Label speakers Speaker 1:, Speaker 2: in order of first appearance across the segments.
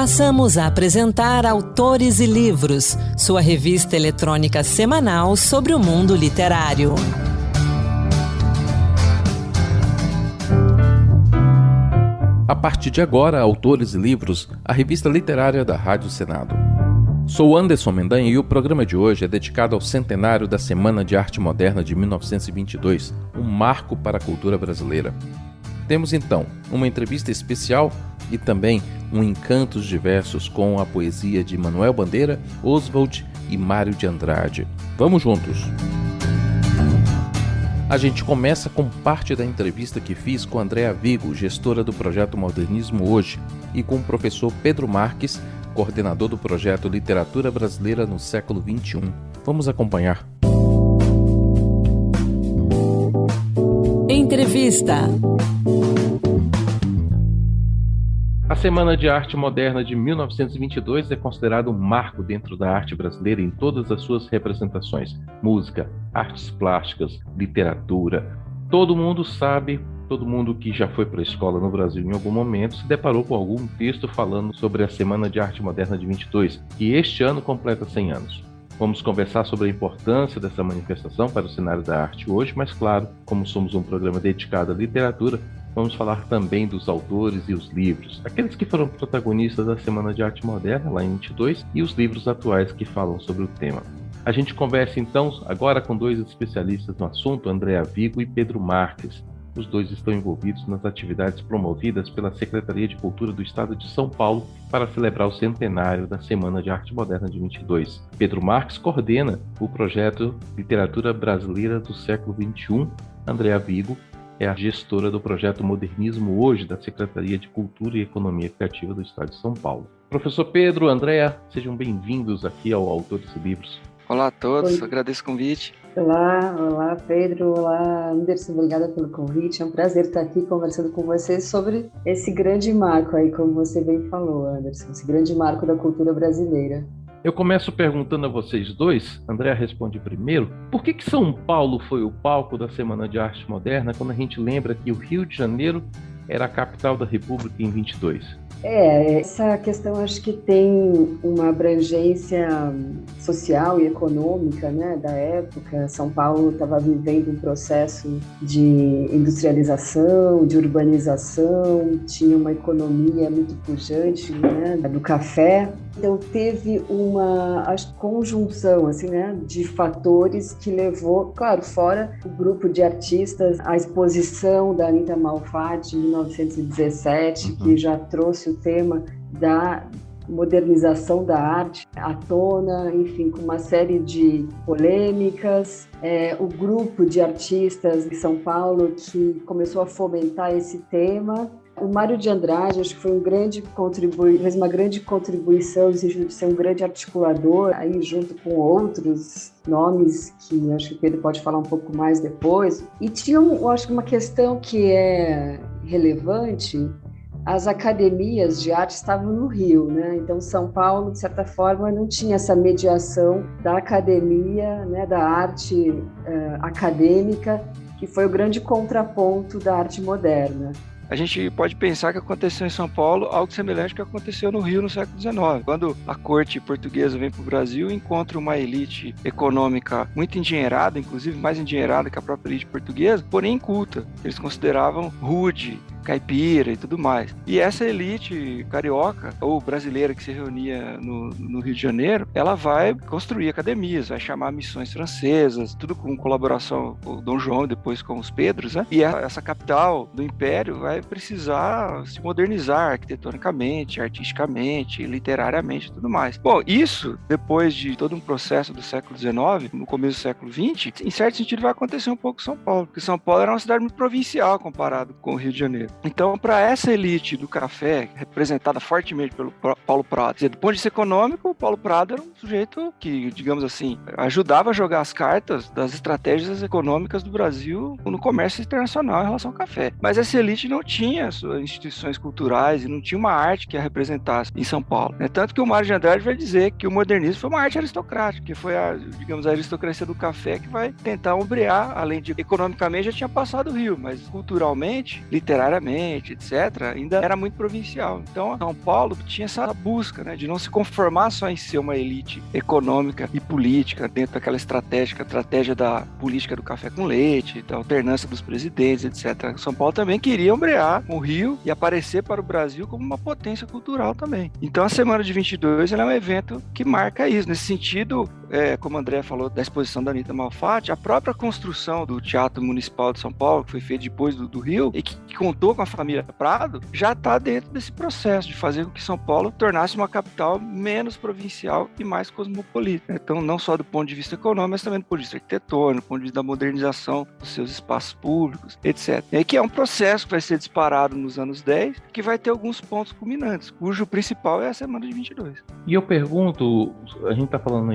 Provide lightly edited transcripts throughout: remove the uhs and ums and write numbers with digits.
Speaker 1: Passamos a apresentar Autores e Livros, sua revista eletrônica semanal sobre o mundo literário.
Speaker 2: A partir de agora, Autores e Livros, a revista literária da Rádio Senado. Sou Anderson Mendanha e o programa de hoje é dedicado ao centenário da Semana de Arte Moderna de 1922, um marco para a cultura brasileira. Temos então uma entrevista especial e também um Encantos Diversos com a poesia de Manuel Bandeira, Oswald e Mário de Andrade. Vamos juntos! A gente começa com parte da entrevista que fiz com Andréa Vigo, gestora do projeto Modernismo Hoje, e com o professor Pedro Marques, coordenador do projeto Literatura Brasileira no Século XXI. Vamos acompanhar.
Speaker 1: Entrevista.
Speaker 2: A Semana de Arte Moderna de 1922 é considerada um marco dentro da arte brasileira em todas as suas representações: música, artes plásticas, literatura. Todo mundo sabe, todo mundo que já foi para a escola no Brasil em algum momento se deparou com algum texto falando sobre a Semana de Arte Moderna de 22, que este ano completa 100 anos. Vamos conversar sobre a importância dessa manifestação para o cenário da arte hoje, mas claro, como somos um programa dedicado à literatura, vamos falar também dos autores e os livros, aqueles que foram protagonistas da Semana de Arte Moderna, lá em 22, e os livros atuais que falam sobre o tema. A gente conversa então agora com dois especialistas no assunto, Andréa Vigo e Pedro Marques. Os dois estão envolvidos nas atividades promovidas pela Secretaria de Cultura do Estado de São Paulo para celebrar o centenário da Semana de Arte Moderna de 22. Pedro Marques coordena o projeto Literatura Brasileira do Século XXI. Andréa Vigo é a gestora do projeto Modernismo Hoje, da Secretaria de Cultura e Economia Criativa do Estado de São Paulo. Professor Pedro, Andréa, sejam bem-vindos aqui ao Autores e Livros.
Speaker 3: Olá a todos, agradeço o convite.
Speaker 4: Olá Pedro, olá Anderson, obrigada pelo convite. É um prazer estar aqui conversando com vocês sobre esse grande marco aí, como você bem falou, Anderson, esse grande marco da cultura brasileira.
Speaker 2: Eu começo perguntando a vocês dois, Andréa responde primeiro, por que São Paulo foi o palco da Semana de Arte Moderna quando a gente lembra que o Rio de Janeiro era a capital da República em 22?
Speaker 4: Essa questão acho que tem uma abrangência social e econômica, né, da época. São Paulo estava vivendo um processo de industrialização, de urbanização, tinha uma economia muito pujante, né, do café. Então teve uma conjunção assim, né, de fatores que levou, claro, fora o grupo de artistas, a exposição da Anita Malfatti em 1917, que já trouxe o tema da modernização da arte à tona, enfim, com uma série de polêmicas. O grupo de artistas de São Paulo que começou a fomentar esse tema. O Mário de Andrade, acho que foi fez uma grande contribuição no sentido de ser um grande articulador, aí junto com outros nomes que acho que o Pedro pode falar um pouco mais depois. E tinha, acho que uma questão que é relevante. As academias de arte estavam no Rio, né? Então São Paulo, de certa forma, não tinha essa mediação da academia, né, da arte acadêmica, que foi o grande contraponto da arte moderna.
Speaker 3: A gente pode pensar que aconteceu em São Paulo algo semelhante ao que aconteceu no Rio no século XIX. Quando a corte portuguesa vem para o Brasil, encontra uma elite econômica muito endinheirada, inclusive mais endinheirada que a própria elite portuguesa, porém inculta. Eles consideravam rude, caipira e tudo mais. E essa elite carioca ou brasileira que se reunia no Rio de Janeiro, ela vai construir academias, vai chamar missões francesas, tudo com colaboração com o Dom João e depois com os Pedros, né? E essa capital do Império vai precisar se modernizar arquitetonicamente, artisticamente, literariamente e tudo mais. Bom, isso, depois de todo um processo do século XIX, no começo do século XX, em certo sentido vai acontecer um pouco em São Paulo, porque São Paulo era uma cidade muito provincial comparado com o Rio de Janeiro. Então, para essa elite do café, representada fortemente pelo Paulo Prado, do ponto de vista econômico, o Paulo Prado era um sujeito que, digamos assim, ajudava a jogar as cartas das estratégias econômicas do Brasil no comércio internacional em relação ao café. Mas essa elite não tinha suas instituições culturais e não tinha uma arte que a representasse em São Paulo. Tanto que o Mário de Andrade vai dizer que o modernismo foi uma arte aristocrática, que foi a aristocracia do café que vai tentar ombrear, além de economicamente já tinha passado o Rio, mas culturalmente, literariamente, economicamente, etc., ainda era muito provincial. Então, São Paulo tinha essa busca, né, de não se conformar só em ser uma elite econômica e política dentro daquela estratégia da política do café com leite, da alternância dos presidentes, etc. São Paulo também queria ombrear o Rio e aparecer para o Brasil como uma potência cultural também. Então, a Semana de 22 ela é um evento que marca isso. Nesse sentido, como o André falou da exposição da Anita Malfatti, a própria construção do Teatro Municipal de São Paulo, que foi feito depois do Rio, e que contou com a família Prado, já está dentro desse processo de fazer com que São Paulo tornasse uma capital menos provincial e mais cosmopolita. Então, não só do ponto de vista econômico, mas também do ponto de vista arquitetônico, do ponto de vista da modernização dos seus espaços públicos, etc. E que é um processo que vai ser disparado nos anos 10, que vai ter alguns pontos culminantes, cujo principal é a Semana de 22.
Speaker 2: E eu pergunto, a gente está falando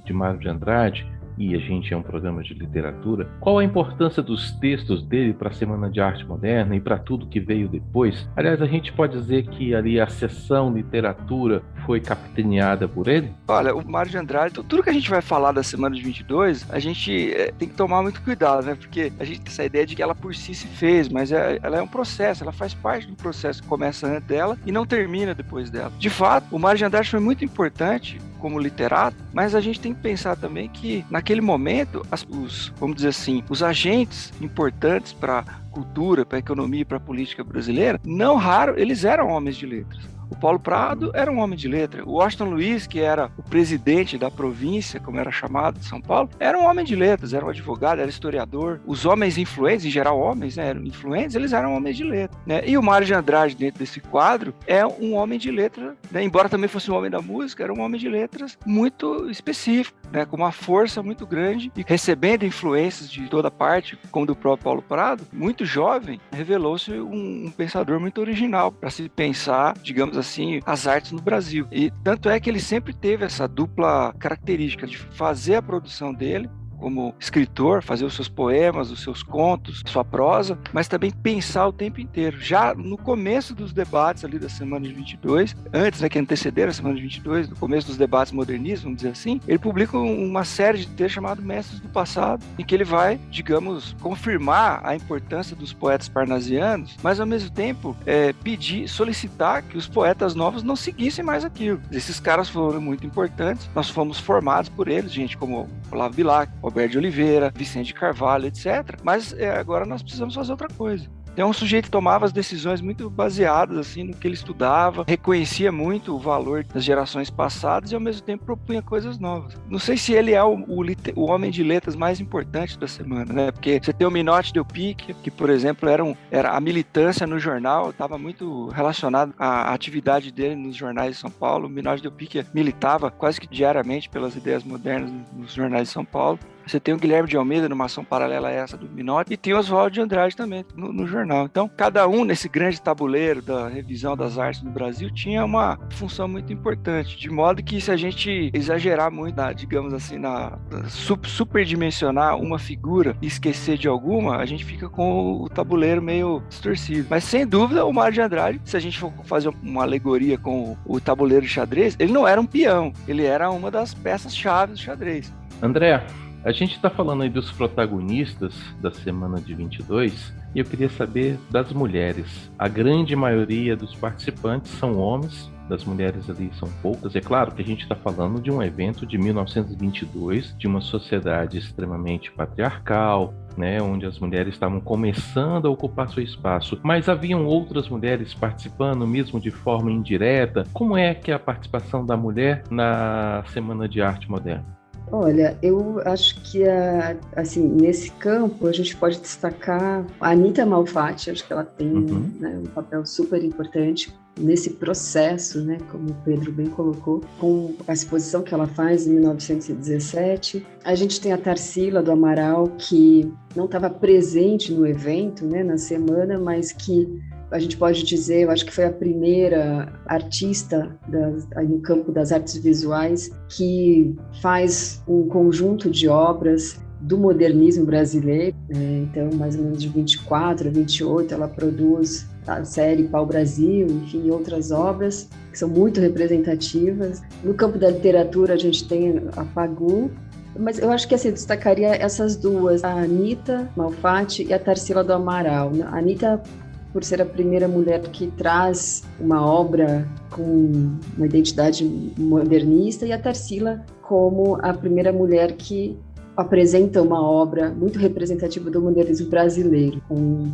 Speaker 2: de Mário de Andrade, e a gente é um programa de literatura, qual a importância dos textos dele para a Semana de Arte Moderna e para tudo que veio depois? Aliás, a gente pode dizer que ali a seção literatura foi capitaneada por ele?
Speaker 3: Olha, o Mário de Andrade, tudo que a gente vai falar da Semana de 22, a gente tem que tomar muito cuidado, né? Porque a gente tem essa ideia de que ela por si se fez, mas ela é um processo, ela faz parte do processo que começa antes dela e não termina depois dela. De fato, o Mário de Andrade foi muito importante como literato, mas a gente tem que pensar também que naquele momento, vamos dizer assim, os agentes importantes para a cultura, para a economia e para a política brasileira, não raro, eles eram homens de letras. O Paulo Prado era um homem de letra. O Washington Luiz, que era o presidente da província, como era chamado, de São Paulo, era um homem de letras, era um advogado, era historiador. Os homens influentes, em geral homens, né, eram influentes, eles eram homens de letra, né? E o Mário de Andrade, dentro desse quadro, é um homem de letra, né? Embora também fosse um homem da música, era um homem de letras muito específico, né? Com uma força muito grande e recebendo influências de toda parte, como do próprio Paulo Prado, muito jovem, revelou-se um pensador muito original para se pensar, digamos assim, as artes no Brasil. E tanto é que ele sempre teve essa dupla característica de fazer a produção dele como escritor, fazer os seus poemas, os seus contos, sua prosa, mas também pensar o tempo inteiro. Já no começo dos debates ali da Semana de 22, antes, né, que antecederam a Semana de 22, no começo dos debates modernistas, vamos dizer assim, ele publica uma série de textos chamado Mestres do Passado, em que ele vai, digamos, confirmar a importância dos poetas parnasianos, mas ao mesmo tempo solicitar que os poetas novos não seguissem mais aquilo. Esses caras foram muito importantes, nós fomos formados por eles, gente como Olavo Bilac, Roberto de Oliveira, Vicente de Carvalho, etc. Mas agora nós precisamos fazer outra coisa. Então, um sujeito que tomava as decisões muito baseadas assim, no que ele estudava, reconhecia muito o valor das gerações passadas e, ao mesmo tempo, propunha coisas novas. Não sei se ele é o homem de letras mais importante da semana, né? Porque você tem o Minotti Del Pique, que, por exemplo, era a militância no jornal, estava muito relacionado à atividade dele nos jornais de São Paulo. O Minotti Del Pique militava quase que diariamente pelas ideias modernas nos jornais de São Paulo. Você tem o Guilherme de Almeida numa ação paralela a essa do Minotti e tem o Oswaldo de Andrade também no jornal. Então, cada um nesse grande tabuleiro da revisão das artes no Brasil tinha uma função muito importante, de modo que se a gente exagerar muito, digamos assim, superdimensionar uma figura e esquecer de alguma, a gente fica com o tabuleiro meio distorcido. Mas, sem dúvida, o Mário de Andrade, se a gente for fazer uma alegoria com o tabuleiro de xadrez, ele não era um peão, ele era uma das peças-chave do xadrez.
Speaker 2: André, a gente está falando aí dos protagonistas da Semana de 22 e eu queria saber das mulheres. A grande maioria dos participantes são homens, das mulheres ali são poucas. É claro que a gente está falando de um evento de 1922, de uma sociedade extremamente patriarcal, né, onde as mulheres estavam começando a ocupar seu espaço, mas haviam outras mulheres participando, mesmo de forma indireta. Como é que é a participação da mulher na Semana de Arte Moderna?
Speaker 4: Olha, eu acho que, assim, nesse campo a gente pode destacar a Anita Malfatti. Acho que ela tem né, um papel super importante nesse processo, né, como o Pedro bem colocou, com a exposição que ela faz em 1917. A gente tem a Tarsila do Amaral, que não estava presente no evento, né, na semana, mas que a gente pode dizer, eu acho que foi a primeira artista no campo das artes visuais que faz um conjunto de obras do modernismo brasileiro. Então, mais ou menos de 24 a 28, ela produz a série Pau Brasil, enfim, outras obras que são muito representativas. No campo da literatura, a gente tem a Pagu, mas eu acho que assim, eu destacaria essas duas, a Anita Malfatti e a Tarsila do Amaral. A Anita por ser a primeira mulher que traz uma obra com uma identidade modernista, e a Tarsila como a primeira mulher que apresenta uma obra muito representativa do modernismo brasileiro, com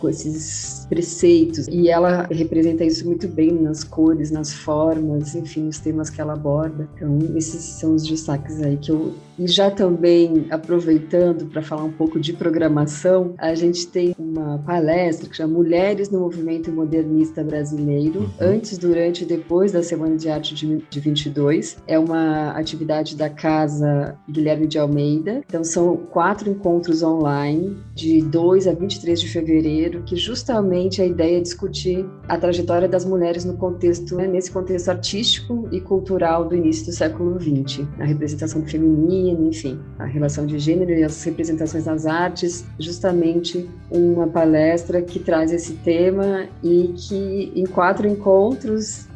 Speaker 4: esses preceitos, e ela representa isso muito bem nas cores, nas formas, enfim, nos temas que ela aborda. Então, esses são os destaques aí que eu... E já também, aproveitando para falar um pouco de programação, a gente tem uma palestra que chama Mulheres no Movimento Modernista Brasileiro, antes, durante e depois da Semana de Arte de 22. É uma atividade da Casa Guilherme de Almeida. Então, são 4 encontros online, de 2 a 23 de fevereiro, que justamente a ideia é discutir a trajetória das mulheres no contexto, nesse contexto artístico e cultural do início do século XX, a representação feminina, enfim, a relação de gênero e as representações nas artes, justamente uma palestra que traz esse tema e que em 4 encontros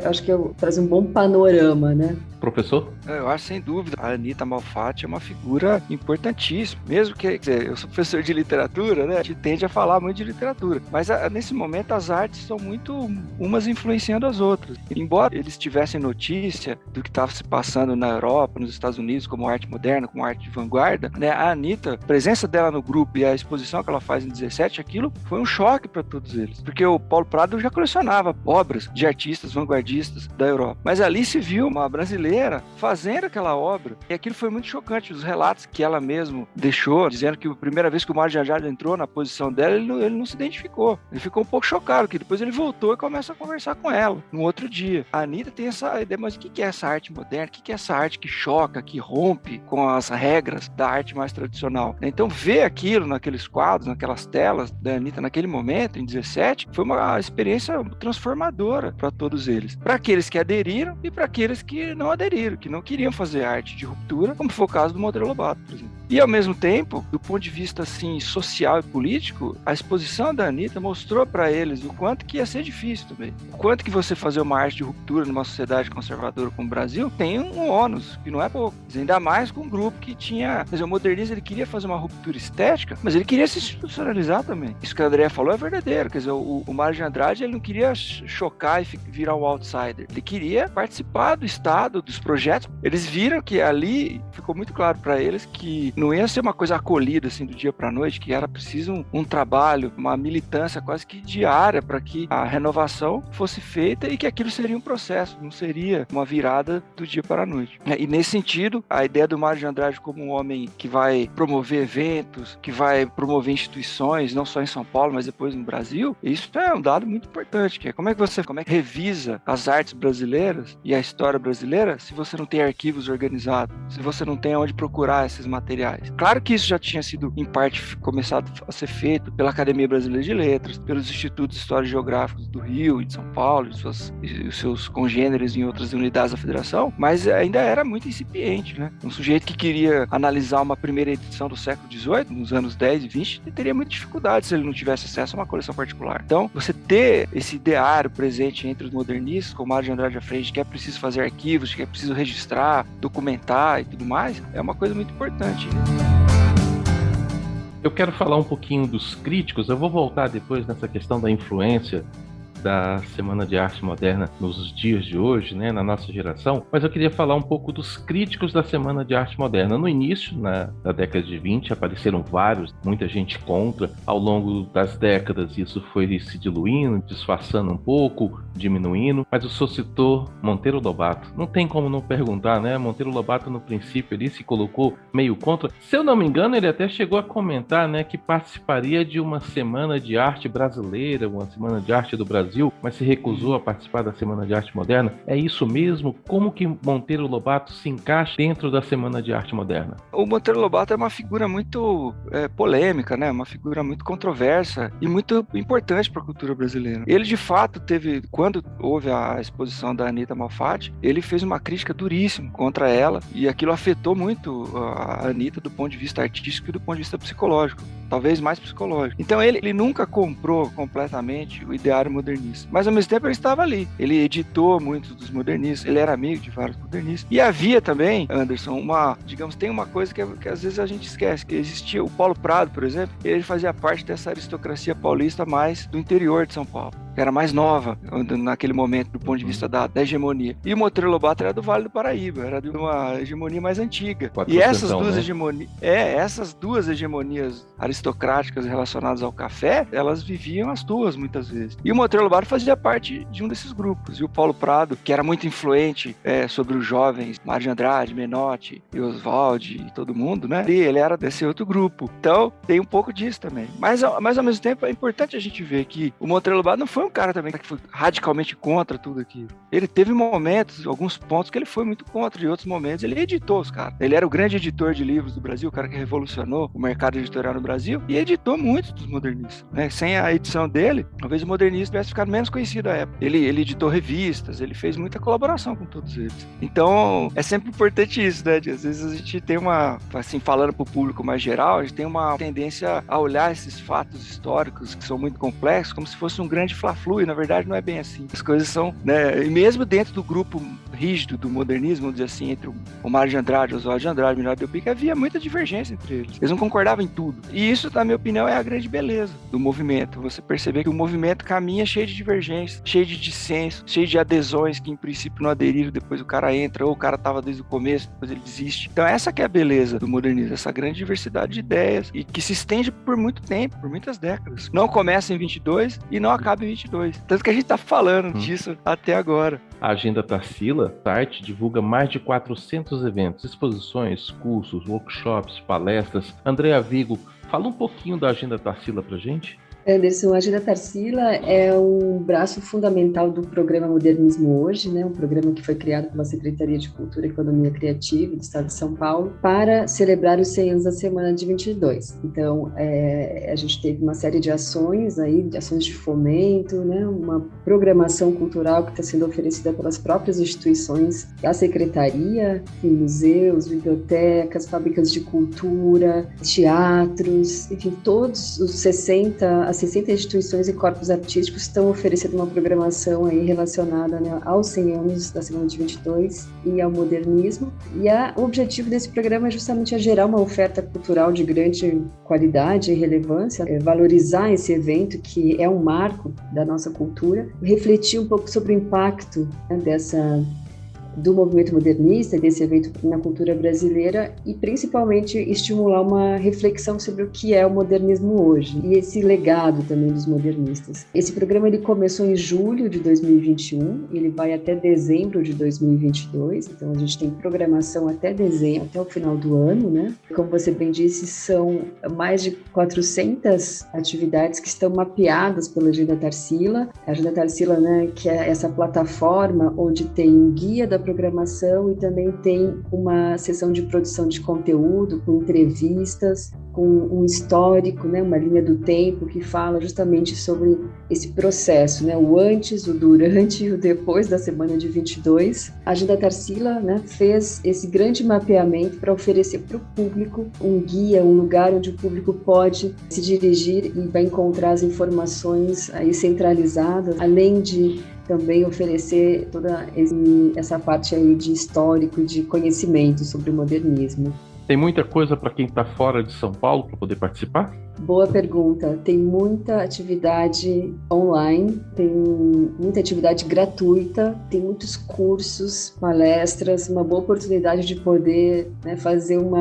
Speaker 4: acho que traz um bom panorama, né?
Speaker 2: Professor?
Speaker 3: Eu acho, sem dúvida, a Anita Malfatti é uma figura importantíssima. Mesmo que, quer dizer, eu sou professor de literatura, né? A gente tende a falar muito de literatura. Mas, nesse momento, as artes são muito umas influenciando as outras. Embora eles tivessem notícia do que estava se passando na Europa, nos Estados Unidos, como arte moderna, como arte de vanguarda, né? A Anita, a presença dela no grupo e a exposição que ela faz em 17, aquilo foi um choque para todos eles. Porque o Paulo Prado já colecionava obras de artistas vanguardistas da Europa. Mas ali se viu uma brasileira fazendo aquela obra, e aquilo foi muito chocante. Os relatos que ela mesma deixou, dizendo que a primeira vez que o Mário de Andrade entrou na posição dela, ele não se identificou. Ele ficou um pouco chocado, que depois ele voltou e começa a conversar com ela, no outro dia. A Anita tem essa ideia, mas o que é essa arte moderna? O que é essa arte que choca, que rompe com as regras da arte mais tradicional? Então, ver aquilo naqueles quadros, naquelas telas da Anita naquele momento, em 17, foi uma experiência transformadora para todos eles. Para aqueles que aderiram e para aqueles que não aderiram, que não queriam fazer arte de ruptura, como foi o caso do Monteiro Lobato, por exemplo. E, ao mesmo tempo, do ponto de vista assim, social e político, a exposição da Anita mostrou para eles o quanto que ia ser difícil também. O quanto que você fazer uma arte de ruptura numa sociedade conservadora como o Brasil tem um ônus, que não é pouco. Ainda mais com um grupo que tinha... Quer dizer, o modernismo, ele queria fazer uma ruptura estética, mas ele queria se institucionalizar também. Isso que a Andrea falou é verdadeiro. Quer dizer, o Mário de Andrade, ele não queria chocar e virar um outsider. Ele queria participar do Estado, dos projetos. Eles viram que ali ficou muito claro para eles que não ia ser uma coisa acolhida assim do dia para a noite, que era preciso um trabalho, uma militância quase que diária para que a renovação fosse feita e que aquilo seria um processo, não seria uma virada do dia para a noite. E nesse sentido, a ideia do Mário de Andrade como um homem que vai promover eventos, que vai promover instituições, não só em São Paulo, mas depois no Brasil, isso é um dado muito importante, que é como é que revisa as artes brasileiras e a história brasileira se você não tem arquivos organizados, se você não tem onde procurar esses materiais. Claro que isso já tinha sido, em parte, começado a ser feito pela Academia Brasileira de Letras, pelos Institutos Históricos Geográficos do Rio e de São Paulo, e os seus congêneres em outras unidades da Federação, mas ainda era muito incipiente, né? Um sujeito que queria analisar uma primeira edição do século XVIII, nos anos 10 e 20, teria muita dificuldade se ele não tivesse acesso a uma coleção particular. Então, você ter esse ideário presente entre os modernistas, como Mário de Andrade à frente, que é preciso fazer arquivos, que é preciso registrar, documentar e tudo mais, é uma coisa muito importante, né?
Speaker 2: Eu quero falar um pouquinho dos críticos. Eu vou voltar depois nessa questão da influência da Semana de Arte Moderna nos dias de hoje, né, na nossa geração, mas eu queria falar um pouco dos críticos da Semana de Arte Moderna. No início, da década de 20, apareceram vários, muita gente contra. Ao longo das décadas, isso foi se diluindo, disfarçando um pouco, diminuindo, mas o senhor citou Monteiro Lobato. Não tem como não perguntar, né? Monteiro Lobato, no princípio, ele se colocou meio contra. Se eu não me engano, ele até chegou a comentar, né, que participaria de uma Semana de Arte brasileira, uma Semana de Arte do Brasil, mas se recusou a participar da Semana de Arte Moderna. É isso mesmo? Como que Monteiro Lobato se encaixa dentro da Semana de Arte Moderna?
Speaker 3: O Monteiro Lobato é uma figura muito polêmica, né? Uma figura muito controversa e muito importante para a cultura brasileira. Ele, de fato, quando houve a exposição da Anita Malfatti, ele fez uma crítica duríssima contra ela, e aquilo afetou muito a Anita do ponto de vista artístico e do ponto de vista psicológico, talvez mais psicológico. Então ele nunca comprou completamente o ideário modernista modernistas. Mas ao mesmo tempo ele estava ali. Ele editou muitos dos modernistas, ele era amigo de vários modernistas. E havia também, Anderson, tem uma coisa que às vezes a gente esquece, que existia o Paulo Prado, por exemplo, ele fazia parte dessa aristocracia paulista mais do interior de São Paulo, que era mais nova naquele momento, do ponto de vista da hegemonia. E o Monteiro Lobato era do Vale do Paraíba, era de uma hegemonia mais antiga. E essas duas hegemonias aristocráticas relacionadas ao café, elas viviam as duas muitas vezes. E o Monteiro Lobato fazia parte de um desses grupos. E o Paulo Prado, que era muito influente sobre os jovens, Mário de Andrade, Menotti e Oswald e todo mundo, né? E ele era desse outro grupo. Então, tem um pouco disso também. Mas ao mesmo tempo, é importante a gente ver que o Monteiro Lobato não foi um cara também que foi radicalmente contra tudo aquilo. Ele teve momentos, alguns pontos que ele foi muito contra, e outros momentos ele editou os caras. Ele era o grande editor de livros do Brasil, o cara que revolucionou o mercado editorial no Brasil, e editou muitos dos modernistas, né? Sem a edição dele, talvez o modernismo tivesse ficado menos conhecido à época. Ele editou revistas, ele fez muita colaboração com todos eles. Então, é sempre importante isso, né? Às vezes a gente tem assim, falando para o público mais geral, a gente tem uma tendência a olhar esses fatos históricos que são muito complexos como se fosse um grande fla-flu, e na verdade não é bem assim. As coisas são, né? E mesmo dentro do grupo rígido do modernismo, vamos dizer assim, entre o Mário de Andrade, Oswald de Andrade, Minoel Delpica, que havia muita divergência entre eles. Eles não concordavam em tudo. E isso, na minha opinião, é a grande beleza do movimento. Você perceber que o movimento caminha cheio de divergências, cheio de dissenso, cheio de adesões que em princípio não aderiram, depois o cara entra, ou o cara estava desde o começo, depois ele desiste. Então essa que é a beleza do modernismo, essa grande diversidade de ideias, e que se estende por muito tempo, por muitas décadas. Não começa em 22 e não acaba em 22. Tanto que a gente está falando disso até agora.
Speaker 2: A Agenda Tarsila, site, divulga mais de 400 eventos, exposições, cursos, workshops, palestras. Andréa Vigo, fala um pouquinho da Agenda Tarsila pra gente.
Speaker 4: Anderson, a Agenda Tarsila é um braço fundamental do programa Modernismo Hoje, né? Um programa que foi criado pela Secretaria de Cultura e Economia Criativa do Estado de São Paulo para celebrar os 100 anos da Semana de 22. Então, a gente teve uma série de ações aí, de ações de fomento, né? Uma programação cultural que está sendo oferecida pelas próprias instituições da Secretaria, enfim, museus, bibliotecas, fábricas de cultura, teatros, enfim, todos os 60 instituições e corpos artísticos estão oferecendo uma programação aí relacionada, né, aos 100 anos da Semana de 22 e ao modernismo. E o objetivo desse programa é justamente gerar uma oferta cultural de grande qualidade e relevância, valorizar esse evento que é um marco da nossa cultura, refletir um pouco sobre o impacto, né, do movimento modernista, desse evento na cultura brasileira, e principalmente estimular uma reflexão sobre o que é o modernismo hoje e esse legado também dos modernistas. Esse programa ele começou em julho de 2021, ele vai até dezembro de 2022, então a gente tem programação até dezembro, até o final do ano, né? Como você bem disse, são mais de 400 atividades que estão mapeadas pela Agenda Tarsila. A Agenda Tarsila, né, que é essa plataforma onde tem um guia da programação e também tem uma seção de produção de conteúdo com entrevistas, com um histórico, né, uma linha do tempo que fala justamente sobre esse processo, né, o antes, o durante e o depois da Semana de 22. A Agenda Tarsila, né, fez esse grande mapeamento para oferecer para o público um guia, um lugar onde o público pode se dirigir e vai encontrar as informações aí centralizadas, além de também oferecer toda essa parte aí de histórico e de conhecimento sobre o modernismo.
Speaker 2: Tem muita coisa para quem está fora de São Paulo para poder participar?
Speaker 4: Boa pergunta. Tem muita atividade online, tem muita atividade gratuita, tem muitos cursos, palestras, uma boa oportunidade de poder, né, fazer um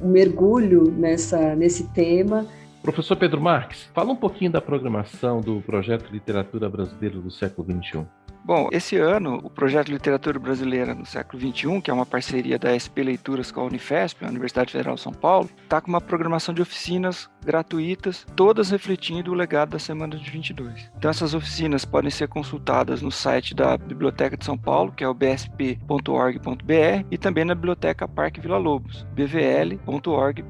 Speaker 4: mergulho nesse tema.
Speaker 2: Professor Pedro Marques, fala um pouquinho da programação do Projeto Literatura Brasileira do Século XXI.
Speaker 3: Bom, esse ano, o Projeto Literatura Brasileira no Século XXI, que é uma parceria da SP Leituras com a Unifesp, a Universidade Federal de São Paulo, está com uma programação de oficinas gratuitas, todas refletindo o legado da Semana de 22. Então, essas oficinas podem ser consultadas no site da Biblioteca de São Paulo, que é o bsp.org.br, e também na Biblioteca Parque Vila Lobos, bvl.org.br.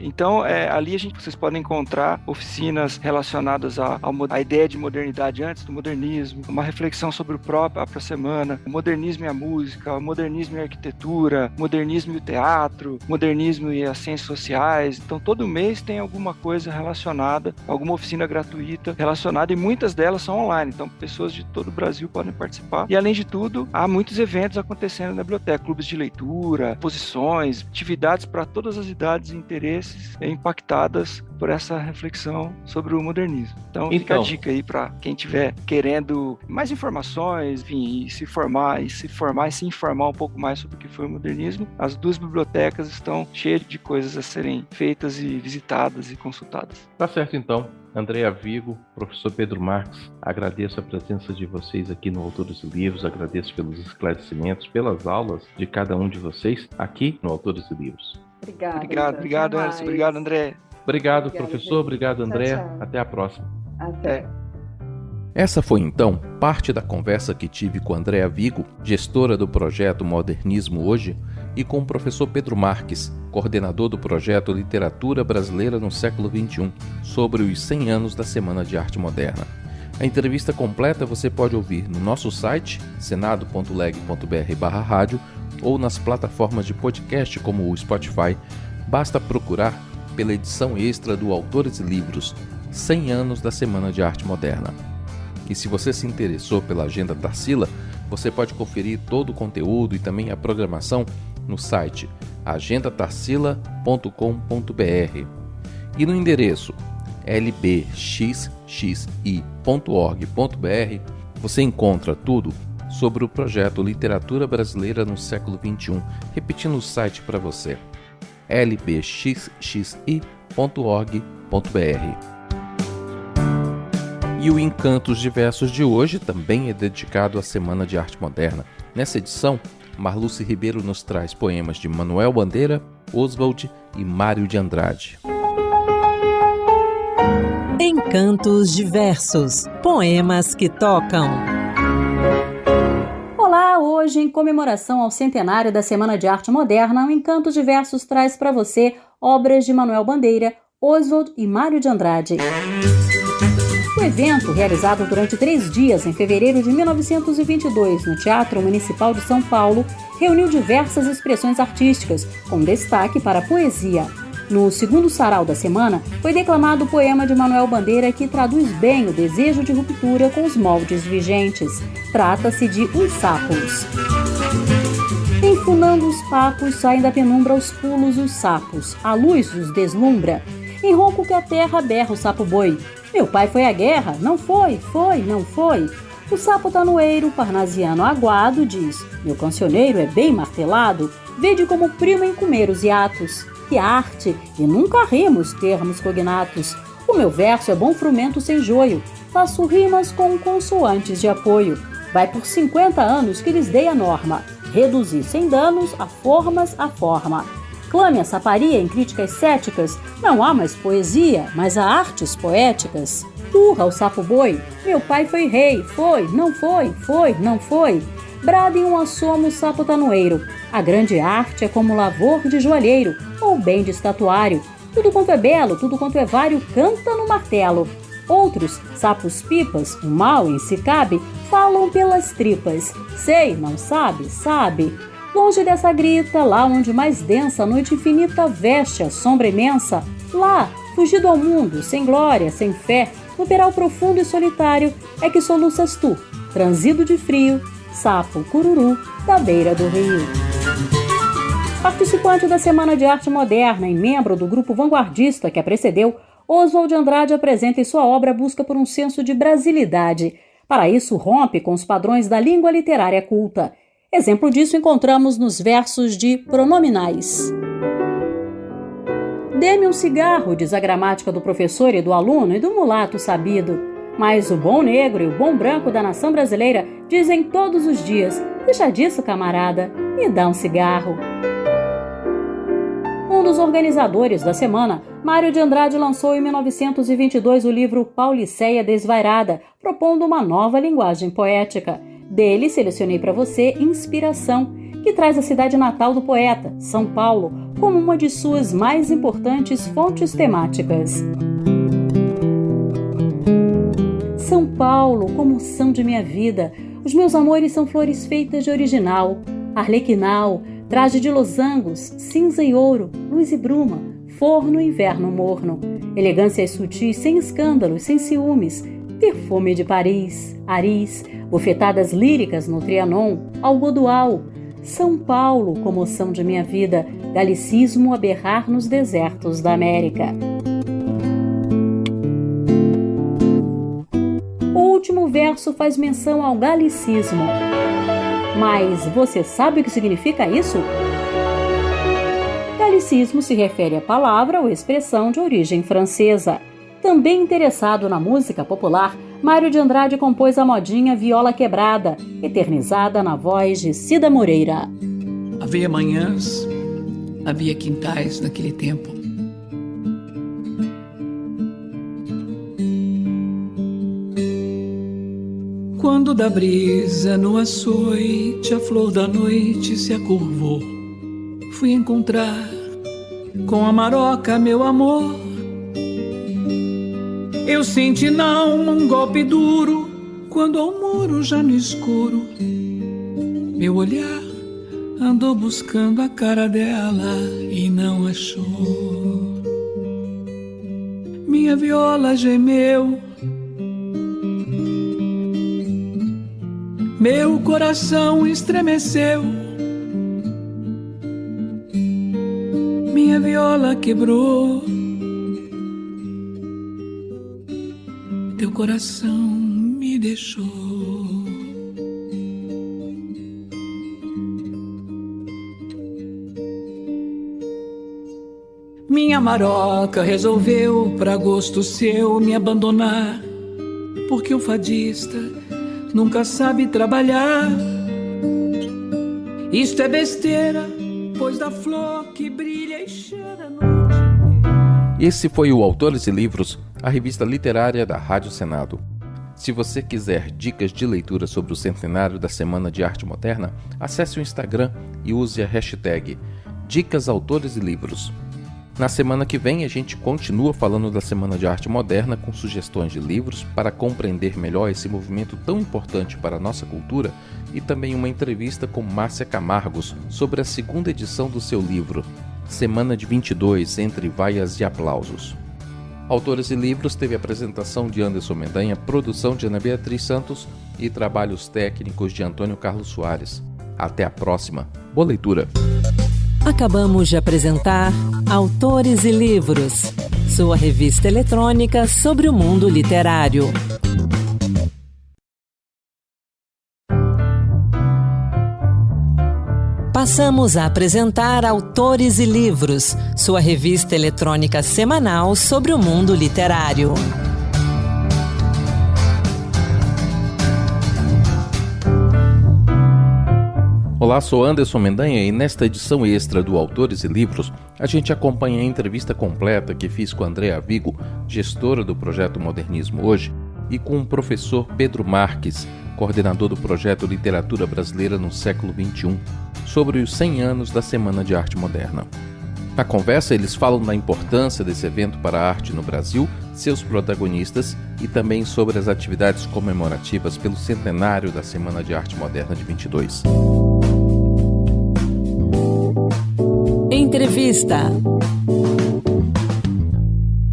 Speaker 3: Então, ali vocês podem encontrar oficinas relacionadas à ideia de modernidade antes do modernismo, uma reflexão sobre sobre a própria semana, modernismo e a música, modernismo e a arquitetura, modernismo e o teatro, modernismo e as ciências sociais. Então todo mês tem alguma coisa relacionada, alguma oficina gratuita relacionada, e muitas delas são online, então pessoas de todo o Brasil podem participar. E além de tudo, há muitos eventos acontecendo na biblioteca, clubes de leitura, exposições, atividades para todas as idades e interesses impactadas por essa reflexão sobre o modernismo. Então fica a dica aí para quem estiver querendo mais informações, enfim, se informar um pouco mais sobre o que foi o modernismo. As 2 bibliotecas estão cheias de coisas a serem feitas e visitadas e consultadas.
Speaker 2: Tá certo, então. Andréa Vigo, professor Pedro Marques, agradeço a presença de vocês aqui no Autores e Livros, agradeço pelos esclarecimentos, pelas aulas de cada um de vocês aqui no Autores e Livros.
Speaker 3: Obrigado, Anderson. Obrigado, André.
Speaker 2: Obrigado, professor. Obrigado, André.
Speaker 4: Tchau.
Speaker 2: Até a próxima.
Speaker 4: Até.
Speaker 2: Essa foi, então, parte da conversa que tive com Andréa Vigo, gestora do projeto Modernismo Hoje, e com o professor Pedro Marques, coordenador do projeto Literatura Brasileira no Século XXI, sobre os 100 anos da Semana de Arte Moderna. A entrevista completa você pode ouvir no nosso site, senado.leg.br/rádio, ou nas plataformas de podcast como o Spotify. Basta procurar pela edição extra do Autores e Livros, 100 anos da Semana de Arte Moderna. E se você se interessou pela Agenda Tarsila, você pode conferir todo o conteúdo e também a programação no site agendatarsila.com.br e no endereço lbxxi.org.br você encontra tudo sobre o projeto Literatura Brasileira no Século XXI, repetindo o site para você, lbxxi.org.br. E o Encantos Diversos de hoje também é dedicado à Semana de Arte Moderna. Nessa edição, Marluce Ribeiro nos traz poemas de Manuel Bandeira, Oswald e Mário de Andrade.
Speaker 1: Encantos Diversos, poemas que tocam.
Speaker 5: Olá, hoje em comemoração ao centenário da Semana de Arte Moderna, o Encantos Diversos traz para você obras de Manuel Bandeira, Oswald e Mário de Andrade. O evento, realizado durante 3 dias em fevereiro de 1922 no Teatro Municipal de São Paulo, reuniu diversas expressões artísticas, com destaque para a poesia. No segundo sarau da semana, foi declamado o poema de Manuel Bandeira que traduz bem o desejo de ruptura com os moldes vigentes. Trata-se de Os Sapos. Enfunando os papos, saem da penumbra aos pulos os sapos, a luz os deslumbra. Em ronco que a terra berra o sapo-boi. Meu pai foi à guerra, não foi, não foi. O sapo tanoeiro, parnasiano aguado, diz: meu cancioneiro é bem martelado, vede como primo em comer os hiatos. Que arte, e nunca rimos termos cognatos. O meu verso é bom frumento sem joio, faço rimas com consoantes de apoio. Vai por 50 anos que lhes dei a norma, reduzir sem danos a formas a forma. Clame a saparia em críticas céticas, não há mais poesia, mas há artes poéticas. Urra o sapo-boi, meu pai foi rei, foi, não foi, não foi. Brada em um assomo o sapo tanoeiro, a grande arte é como lavor de joalheiro, ou bem de estatuário. Tudo quanto é belo, tudo quanto é vário, canta no martelo. Outros, sapos pipas, o mal em si cabe, falam pelas tripas. Sei, não sabe, sabe. Longe dessa grita, lá onde mais densa a noite infinita veste a sombra imensa, lá, fugido ao mundo, sem glória, sem fé, no peral profundo e solitário, é que soluças tu, transido de frio, sapo cururu da beira do rio. Participante da Semana de Arte Moderna e membro do grupo vanguardista que a precedeu, Oswald de Andrade apresenta em sua obra a busca por um senso de brasilidade. Para isso, rompe com os padrões da língua literária culta. Exemplo disso encontramos nos versos de Pronominais. Dê-me um cigarro, diz a gramática do professor e do aluno e do mulato sabido. Mas o bom negro e o bom branco da nação brasileira dizem todos os dias: deixa disso, camarada, me dá um cigarro. Um dos organizadores da semana, Mário de Andrade, lançou em 1922 o livro Pauliceia Desvairada, propondo uma nova linguagem poética. Dele, selecionei para você Inspiração, que traz a cidade natal do poeta, São Paulo, como uma de suas mais importantes fontes temáticas. São Paulo, comoção de minha vida, os meus amores são flores feitas de original, arlequinal, traje de losangos, cinza e ouro, luz e bruma, forno e inverno morno, elegâncias sutis sem escândalos, sem ciúmes, perfume de Paris, Aris, bofetadas líricas no Trianon, Algodual, São Paulo, comoção de minha vida, galicismo a berrar nos desertos da América. O último verso faz menção ao galicismo. Mas você sabe o que significa isso? Galicismo se refere à palavra ou expressão de origem francesa. Também interessado na música popular, Mário de Andrade compôs a modinha Viola Quebrada, eternizada na voz de Cida Moreira.
Speaker 6: Havia manhãs, havia quintais naquele tempo. Quando da brisa no açoite a flor da noite se acurvou, fui encontrar com a maroca meu amor. Eu senti não um golpe duro quando ao muro já no escuro meu olhar andou buscando a cara dela e não achou. Minha viola gemeu, meu coração estremeceu, minha viola quebrou, teu coração me deixou. Minha maroca resolveu, pra gosto seu, me abandonar, porque o fadista nunca sabe trabalhar. Isto é besteira, pois da flor que brilha e cheira a noite.
Speaker 2: Esse foi o Autores e Livros, a revista literária da Rádio Senado. Se você quiser dicas de leitura sobre o centenário da Semana de Arte Moderna, acesse o Instagram e use a hashtag Dicas Autores e Livros. Na semana que vem a gente continua falando da Semana de Arte Moderna com sugestões de livros para compreender melhor esse movimento tão importante para a nossa cultura e também uma entrevista com Márcia Camargos sobre a segunda edição do seu livro, Semana de 22, Entre Vaias e Aplausos. Autores e Livros teve apresentação de Anderson Mendanha, produção de Ana Beatriz Santos e trabalhos técnicos de Antônio Carlos Soares. Até a próxima. Boa leitura!
Speaker 1: Acabamos de apresentar Autores e Livros, sua revista eletrônica sobre o mundo literário. Passamos a apresentar Autores e Livros, sua revista eletrônica semanal sobre o mundo literário.
Speaker 2: Olá, sou Anderson Mendanha e nesta edição extra do Autores e Livros, a gente acompanha a entrevista completa que fiz com a Andrea Vigo, gestora do projeto Modernismo Hoje, e com o professor Pedro Marques, coordenador do projeto Literatura Brasileira no Século XXI, sobre os 100 anos da Semana de Arte Moderna. Na conversa, eles falam da importância desse evento para a arte no Brasil, seus protagonistas e também sobre as atividades comemorativas pelo centenário da Semana de Arte Moderna de 22.
Speaker 1: Entrevista.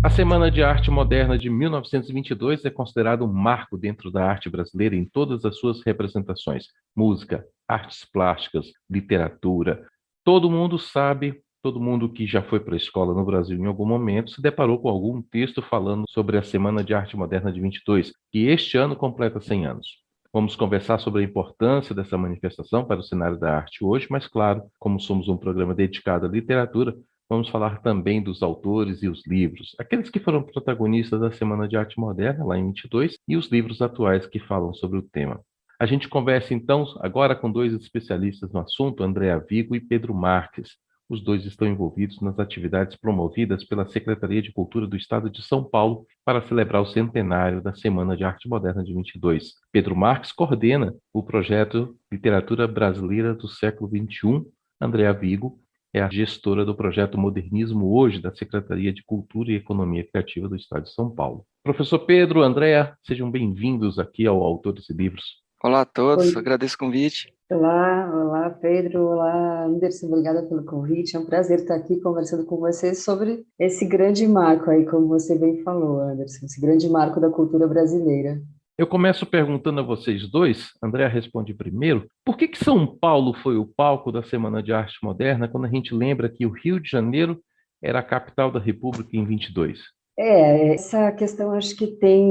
Speaker 2: A Semana de Arte Moderna de 1922 é considerada um marco dentro da arte brasileira em todas as suas representações: música, artes plásticas, literatura. Todo mundo sabe, todo mundo que já foi para a escola no Brasil em algum momento se deparou com algum texto falando sobre a Semana de Arte Moderna de 22, que este ano completa 100 anos. Vamos conversar sobre a importância dessa manifestação para o cenário da arte hoje, mas claro, como somos um programa dedicado à literatura, vamos falar também dos autores e os livros, aqueles que foram protagonistas da Semana de Arte Moderna, lá em 22, e os livros atuais que falam sobre o tema. A gente conversa então agora com dois especialistas no assunto, Andrea Vigo e Pedro Marques. Os dois estão envolvidos nas atividades promovidas pela Secretaria de Cultura do Estado de São Paulo para celebrar o centenário da Semana de Arte Moderna de 22. Pedro Marques coordena o projeto Literatura Brasileira do Século XXI. Andrea Vigo é a gestora do projeto Modernismo Hoje, da Secretaria de Cultura e Economia Criativa do Estado de São Paulo. Professor Pedro, Andréa, sejam bem-vindos aqui ao Autores e Livros.
Speaker 3: Olá a todos,
Speaker 4: Oi.
Speaker 3: agradeço o convite.
Speaker 4: Olá, Pedro. Olá, Anderson. Obrigada pelo convite. É um prazer estar aqui conversando com vocês sobre esse grande marco aí, como você bem falou, Anderson, esse grande marco da cultura brasileira.
Speaker 2: Eu começo perguntando a vocês dois, Andréa responde primeiro, por que São Paulo foi o palco da Semana de Arte Moderna quando a gente lembra que o Rio de Janeiro era a capital da República em 22?
Speaker 4: Essa questão acho que tem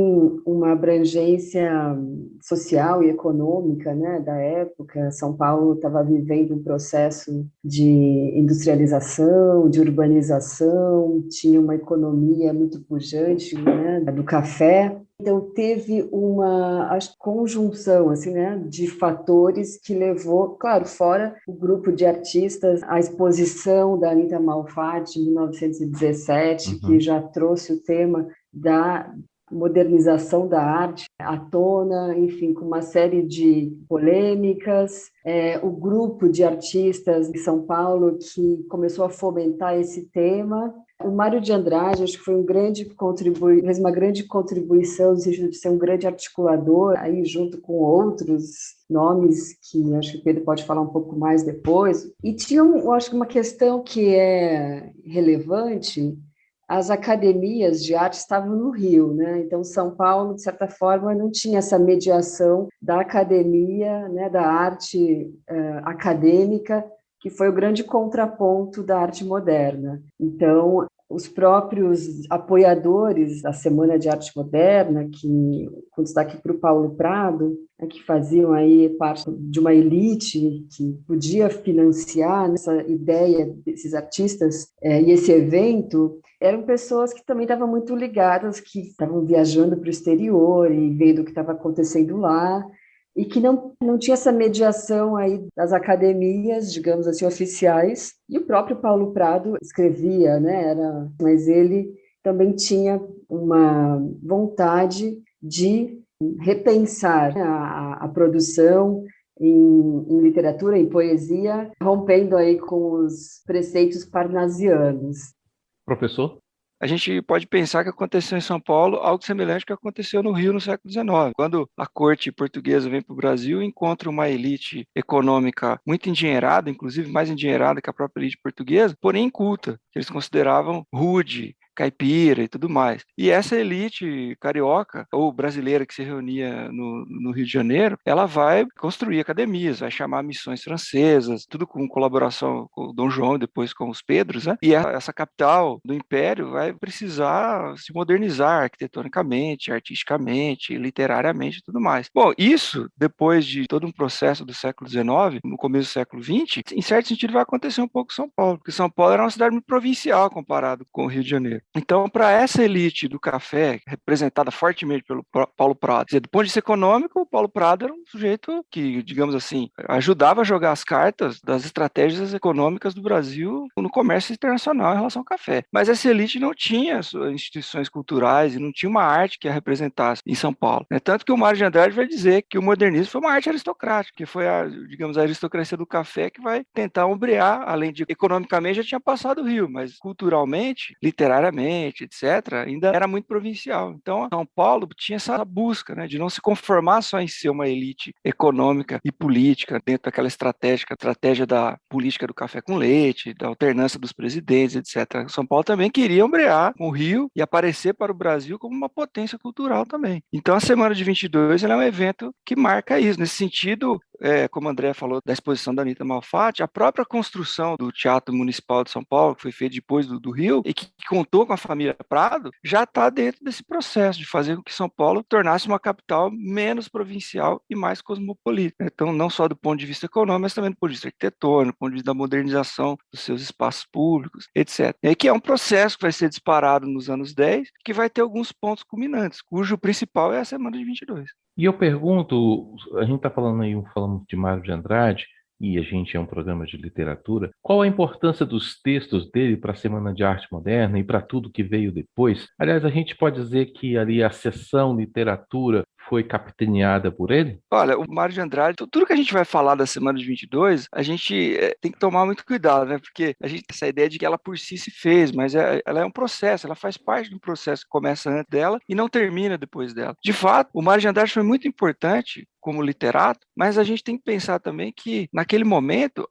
Speaker 4: uma abrangência social e econômica, né, da época. São Paulo estava vivendo um processo de industrialização, de urbanização, tinha uma economia muito pujante, né, do café. Então teve uma conjunção assim, né, de fatores que levou, claro, fora o grupo de artistas, a exposição da Anita Malfatti em 1917, que já trouxe o tema da modernização da arte à tona, enfim, com uma série de polêmicas. O grupo de artistas em São Paulo que começou a fomentar esse tema. O Mário de Andrade, acho que foi fez uma grande contribuição no sentido de ser um grande articulador, aí junto com outros nomes que acho que o Pedro pode falar um pouco mais depois. E tinha, eu acho que uma questão que é relevante. As academias de arte estavam no Rio, né? Então São Paulo, de certa forma, não tinha essa mediação da academia, né, da arte acadêmica, que foi o grande contraponto da arte moderna. Então, os próprios apoiadores da Semana de Arte Moderna, que, com destaque para o Paulo Prado, que faziam aí parte de uma elite que podia financiar essa ideia desses artistas e esse evento, eram pessoas que também estavam muito ligadas, que estavam viajando para o exterior e vendo o que estava acontecendo lá, e que não tinha essa mediação aí das academias, digamos assim, oficiais. E o próprio Paulo Prado escrevia, né? Mas ele também tinha uma vontade de repensar a produção em literatura, em poesia, rompendo aí com os preceitos parnasianos.
Speaker 2: Professor?
Speaker 3: A gente pode pensar que aconteceu em São Paulo algo semelhante ao que aconteceu no Rio no século XIX, quando a corte portuguesa vem para o Brasil e encontra uma elite econômica muito endinheirada, inclusive mais endinheirada que a própria elite portuguesa, porém inculta, que eles consideravam rude, caipira e tudo mais. E essa elite carioca ou brasileira que se reunia no Rio de Janeiro, ela vai construir academias, vai chamar missões francesas, tudo com colaboração com o Dom João e depois com os Pedros, né? E essa capital do Império vai precisar se modernizar arquitetonicamente, artisticamente, literariamente e tudo mais. Bom, isso, depois de todo um processo do século XIX, no começo do século XX, em certo sentido vai acontecer um pouco em São Paulo, porque São Paulo era uma cidade muito provincial comparado com o Rio de Janeiro. Então, para essa elite do café, representada fortemente pelo Paulo Prado, quer dizer, do ponto de vista econômico, o Paulo Prado era um sujeito que, digamos assim, ajudava a jogar as cartas das estratégias econômicas do Brasil no comércio internacional em relação ao café. Mas essa elite não tinha instituições culturais e não tinha uma arte que a representasse em São Paulo. Tanto que o Mário de Andrade vai dizer que o modernismo foi uma arte aristocrática, que foi a aristocracia do café que vai tentar ombrear, além de economicamente já tinha passado o Rio, mas culturalmente, literariamente, etc., ainda era muito provincial. Então, São Paulo tinha essa busca, né, de não se conformar só em ser uma elite econômica e política, dentro daquela estratégia da política do café com leite, da alternância dos presidentes, etc. São Paulo também queria ombrear com o Rio e aparecer para o Brasil como uma potência cultural também. Então, a Semana de 22 ela é um evento que marca isso. Nesse sentido, como o André falou da exposição da Anita Malfatti, a própria construção do Teatro Municipal de São Paulo, que foi feita depois do Rio, e que contou com a família Prado, já está dentro desse processo de fazer com que São Paulo tornasse uma capital menos provincial e mais cosmopolita. Então, não só do ponto de vista econômico, mas também do ponto de vista arquitetônico, do ponto de vista da modernização dos seus espaços públicos, etc. E que é um processo que vai ser disparado nos anos 10, que vai ter alguns pontos culminantes, cujo principal é a Semana de 22.
Speaker 2: E eu pergunto, a gente está falando de Mário de Andrade, e a gente é um programa de literatura, qual a importância dos textos dele para a Semana de Arte Moderna e para tudo que veio depois? Aliás, a gente pode dizer que ali a seção literatura foi capitaneada por ele?
Speaker 3: Olha, o Mário de Andrade, tudo que a gente vai falar da Semana de 22, a gente tem que tomar muito cuidado, né? Porque a gente tem essa ideia de que ela por si se fez, mas ela é um processo, ela faz parte de um processo que começa antes dela e não termina depois dela. De fato, o Mário de Andrade foi muito importante como literato, mas a gente tem que pensar também que naquele momento,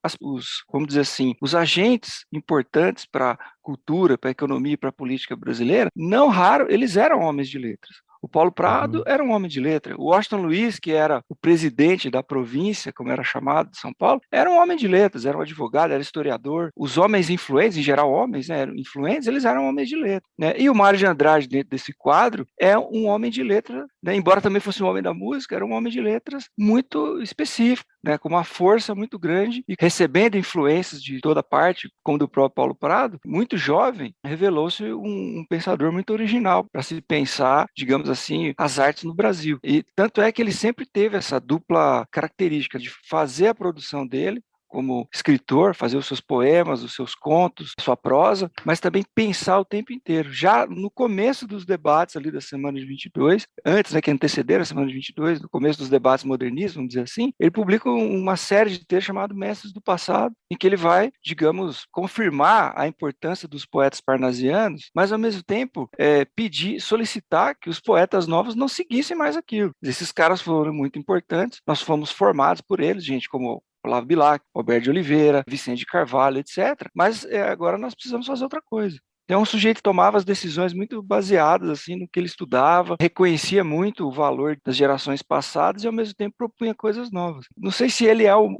Speaker 3: vamos dizer assim, os agentes importantes para a cultura, para a economia e para a política brasileira, não raro, eles eram homens de letras. O Paulo Prado era um homem de letra. O Washington Luiz, que era o presidente da província, como era chamado, de São Paulo, era um homem de letras, era um advogado, era historiador. Os homens influentes, em geral homens, né, eram influentes, eles eram homens de letra. Né? E o Mário de Andrade, dentro desse quadro, é um homem de letra, né? Embora também fosse um homem da música, era um homem de letras muito específico, né? Com uma força muito grande e recebendo influências de toda parte, como do próprio Paulo Prado, muito jovem, revelou-se um pensador muito original para se pensar, digamos assim, as artes no Brasil. E tanto é que ele sempre teve essa dupla característica de fazer a produção dele como escritor, fazer os seus poemas, os seus contos, a sua prosa, mas também pensar o tempo inteiro. Já no começo dos debates ali da Semana de 22, antes, né, que antecederam a Semana de 22, no começo dos debates modernistas, vamos dizer assim, ele publica uma série de textos chamado Mestres do Passado, em que ele vai, digamos, confirmar a importância dos poetas parnasianos, mas ao mesmo tempo solicitar que os poetas novos não seguissem mais aquilo. Esses caras foram muito importantes, nós fomos formados por eles, gente como Olavo Bilac, Roberto de Oliveira, Vicente de Carvalho, etc. Mas agora nós precisamos fazer outra coisa. Então, um sujeito que tomava as decisões muito baseadas assim, no que ele estudava, reconhecia muito o valor das gerações passadas e, ao mesmo tempo, propunha coisas novas. Não sei se ele é o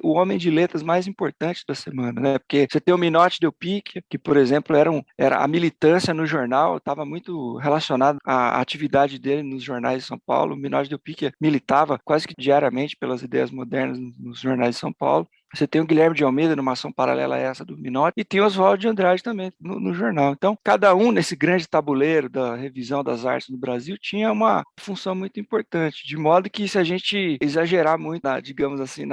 Speaker 3: homem de letras mais importante da semana, né? Porque você tem o Minotti Del Picchia, que, por exemplo, era a militância no jornal, estava muito relacionado à atividade dele nos jornais de São Paulo. O Minotti Del Picchia militava quase que diariamente pelas ideias modernas nos jornais de São Paulo. Você tem o Guilherme de Almeida, numa ação paralela a essa do Minotti, e tem o Oswaldo de Andrade também no jornal. Então, cada um nesse grande tabuleiro da revisão das artes no Brasil tinha uma função muito importante, de modo que se a gente exagerar muito, digamos assim,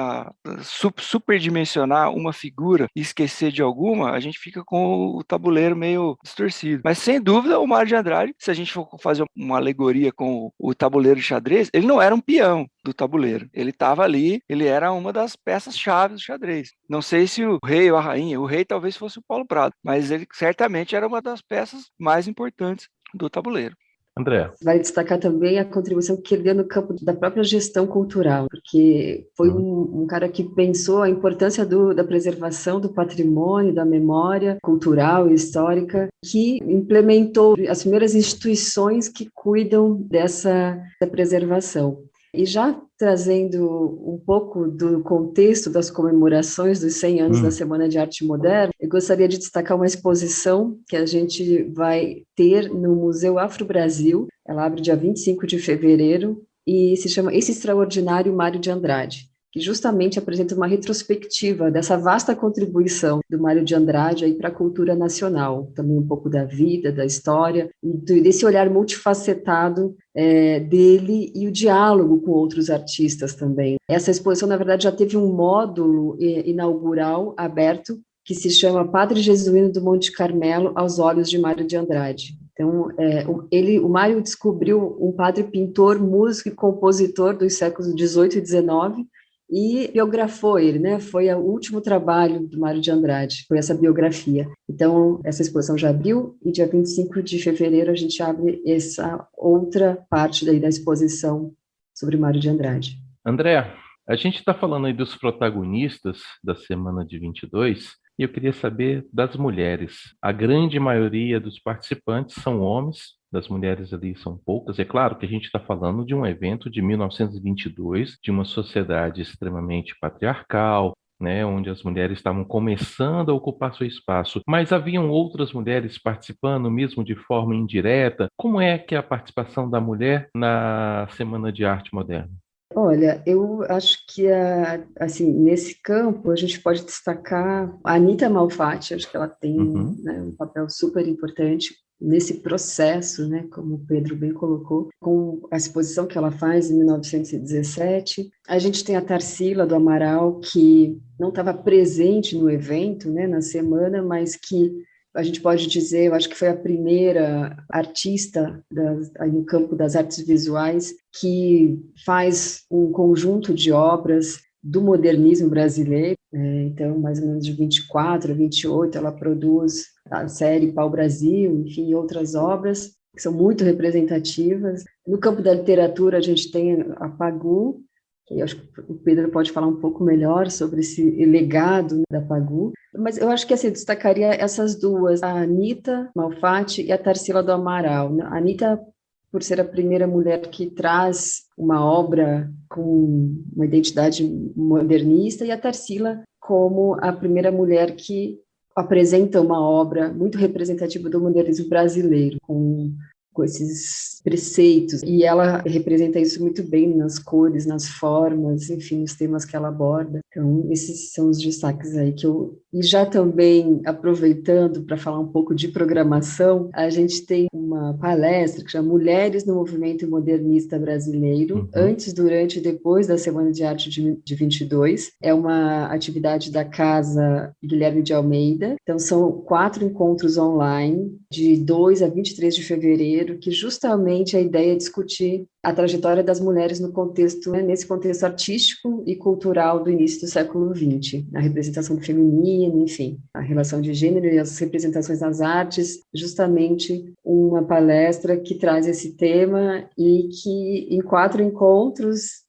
Speaker 3: superdimensionar uma figura e esquecer de alguma, a gente fica com o tabuleiro meio distorcido. Mas, sem dúvida, o Mário de Andrade, se a gente for fazer uma alegoria com o tabuleiro de xadrez, ele não era um peão do tabuleiro. Ele estava ali, ele era uma das peças-chave do xadrez. Não sei se o rei ou a rainha, o rei talvez fosse o Paulo Prado, mas ele certamente era uma das peças mais importantes do tabuleiro.
Speaker 2: André.
Speaker 4: Vale destacar também a contribuição que ele deu no campo da própria gestão cultural, porque foi um cara que pensou a importância da preservação do patrimônio, da memória cultural e histórica, que implementou as primeiras instituições que cuidam dessa preservação. E já trazendo um pouco do contexto das comemorações dos 100 anos da Semana de Arte Moderna, eu gostaria de destacar uma exposição que a gente vai ter no Museu Afro-Brasil. Ela abre dia 25 de fevereiro e se chama Esse Extraordinário Mário de Andrade, que justamente apresenta uma retrospectiva dessa vasta contribuição do Mário de Andrade aí para a cultura nacional, também um pouco da vida, da história, e desse olhar multifacetado dele e o diálogo com outros artistas também. Essa exposição, na verdade, já teve um módulo inaugural aberto que se chama Padre Jesuíno do Monte Carmelo aos olhos de Mário de Andrade. Então, o Mário descobriu um padre pintor, músico e compositor dos séculos XVIII e XIX, e biografou ele, né? Foi o último trabalho do Mário de Andrade, foi essa biografia. Então, essa exposição já abriu, e dia 25 de fevereiro a gente abre essa outra parte daí da exposição sobre Mário de Andrade.
Speaker 2: André, a gente está falando aí dos protagonistas da Semana de 22, e eu queria saber das mulheres. A grande maioria dos participantes são homens, das mulheres ali são poucas. É claro que a gente está falando de um evento de 1922, de uma sociedade extremamente patriarcal, né, onde as mulheres estavam começando a ocupar seu espaço, mas haviam outras mulheres participando, mesmo de forma indireta. Como é que é a participação da mulher na Semana de Arte Moderna?
Speaker 4: Olha, eu acho que, assim, nesse campo, a gente pode destacar a Anita Malfatti. Acho que ela tem um papel super importante. nesse processo, né, como o Pedro bem colocou, com a exposição que ela faz em 1917. A gente tem a Tarsila do Amaral, que não estava presente no evento, né, na semana, mas que a gente pode dizer, eu acho que foi a primeira artista no campo das artes visuais que faz um conjunto de obras do modernismo brasileiro. Então, mais ou menos de 24 a 28, ela produz a série Pau Brasil, enfim, outras obras que são muito representativas. No campo da literatura, a gente tem a Pagu, que eu acho que o Pedro pode falar um pouco melhor sobre esse legado da Pagu, mas eu acho que assim, eu destacaria essas duas, a Anita Malfatti e a Tarsila do Amaral. A Anita, por ser a primeira mulher que traz uma obra com uma identidade modernista, e a Tarsila como a primeira mulher que apresenta uma obra muito representativa do modernismo brasileiro, com esses preceitos, e ela representa isso muito bem nas cores, nas formas, enfim, nos temas que ela aborda. Então, esses são os destaques aí que eu... E já também, aproveitando para falar um pouco de programação, a gente tem uma palestra que chama Mulheres no Movimento Modernista Brasileiro, antes, durante e depois da Semana de Arte de 22. É uma atividade da Casa Guilherme de Almeida. Então, são 4 encontros online, de 2 a 23 de fevereiro, que justamente a ideia é discutir a trajetória das mulheres no contexto, né, nesse contexto artístico e cultural do início do século XX, a representação do feminino, enfim, a relação de gênero e as representações nas artes, justamente uma palestra que traz esse tema e que em 4 encontros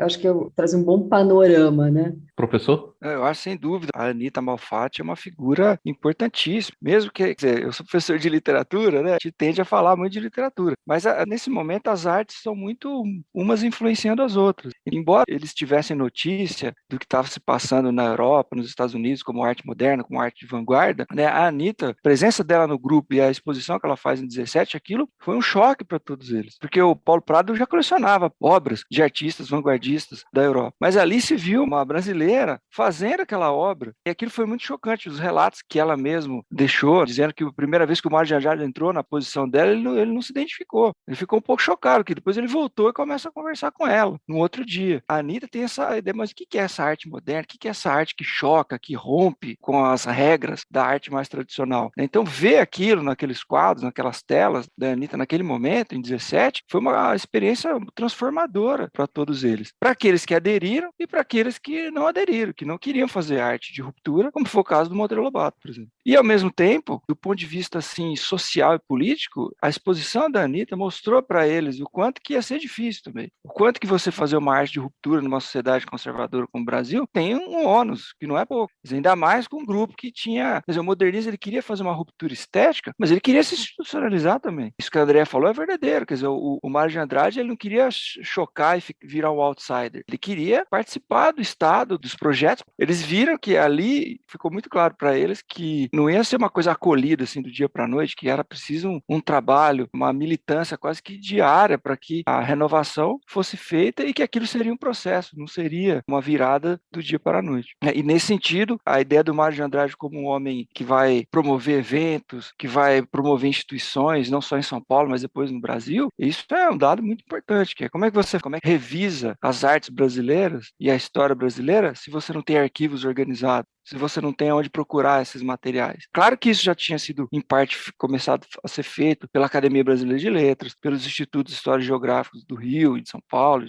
Speaker 4: acho que traz um bom panorama, né?
Speaker 2: Professor?
Speaker 3: Eu acho, sem dúvida, a Anita Malfatti é uma figura importantíssima, mesmo que, quer dizer, eu sou professor de literatura, né, a gente tende a falar muito de literatura, mas nesse momento as artes são muito umas influenciando as outras. Embora eles tivessem notícia do que estava se passando na Europa, nos Estados Unidos, como arte moderna, como arte de vanguarda, né, a Anita, a presença dela no grupo e a exposição que ela faz em 17, aquilo foi um choque para todos eles, porque o Paulo Prado já colecionava obras de artistas vanguardistas da Europa, mas ali se viu uma brasileira fazendo aquela obra, e aquilo foi muito chocante. Os relatos que ela mesma deixou, dizendo que a primeira vez que o Mário de Andrade entrou na posição dela, ele não se identificou. Ele ficou um pouco chocado, que depois ele voltou e começa a conversar com ela, no outro dia. A Anita tem essa ideia, mas o que é essa arte moderna? O que é essa arte que choca, que rompe com as regras da arte mais tradicional? Então, ver aquilo naqueles quadros, naquelas telas da Anita naquele momento, em 17, foi uma experiência transformadora para todos eles. Para aqueles que aderiram e para aqueles que não aderiram, que não queriam fazer arte de ruptura, como foi o caso do Monteiro Lobato, por exemplo. E, ao mesmo tempo, do ponto de vista assim, social e político, a exposição da Anita mostrou para eles o quanto que ia ser difícil também. O quanto que você fazer uma arte de ruptura numa sociedade conservadora como o Brasil tem um ônus, que não é pouco. Ainda mais com um grupo que tinha... Quer dizer, o modernismo, ele queria fazer uma ruptura estética, mas ele queria se institucionalizar também. Isso que a Andrea falou é verdadeiro. Quer dizer, o Mário de Andrade, ele não queria chocar e virar um outsider. Ele queria participar do Estado, dos projetos. Eles viram que ali ficou muito claro para eles que não ia ser uma coisa acolhida assim do dia para a noite, que era preciso um trabalho, uma militância quase que diária para que a renovação fosse feita e que aquilo seria um processo, não seria uma virada do dia para a noite. E nesse sentido, a ideia do Mário de Andrade como um homem que vai promover eventos, que vai promover instituições, não só em São Paulo, mas depois no Brasil, isso é um dado muito importante, que é como é que revisa as artes brasileiras e a história brasileira se você não tem arquivos organizados, se você não tem onde procurar esses materiais. Claro que isso já tinha sido, em parte, começado a ser feito pela Academia Brasileira de Letras, pelos Institutos Históricos Geográficos do Rio e de São Paulo,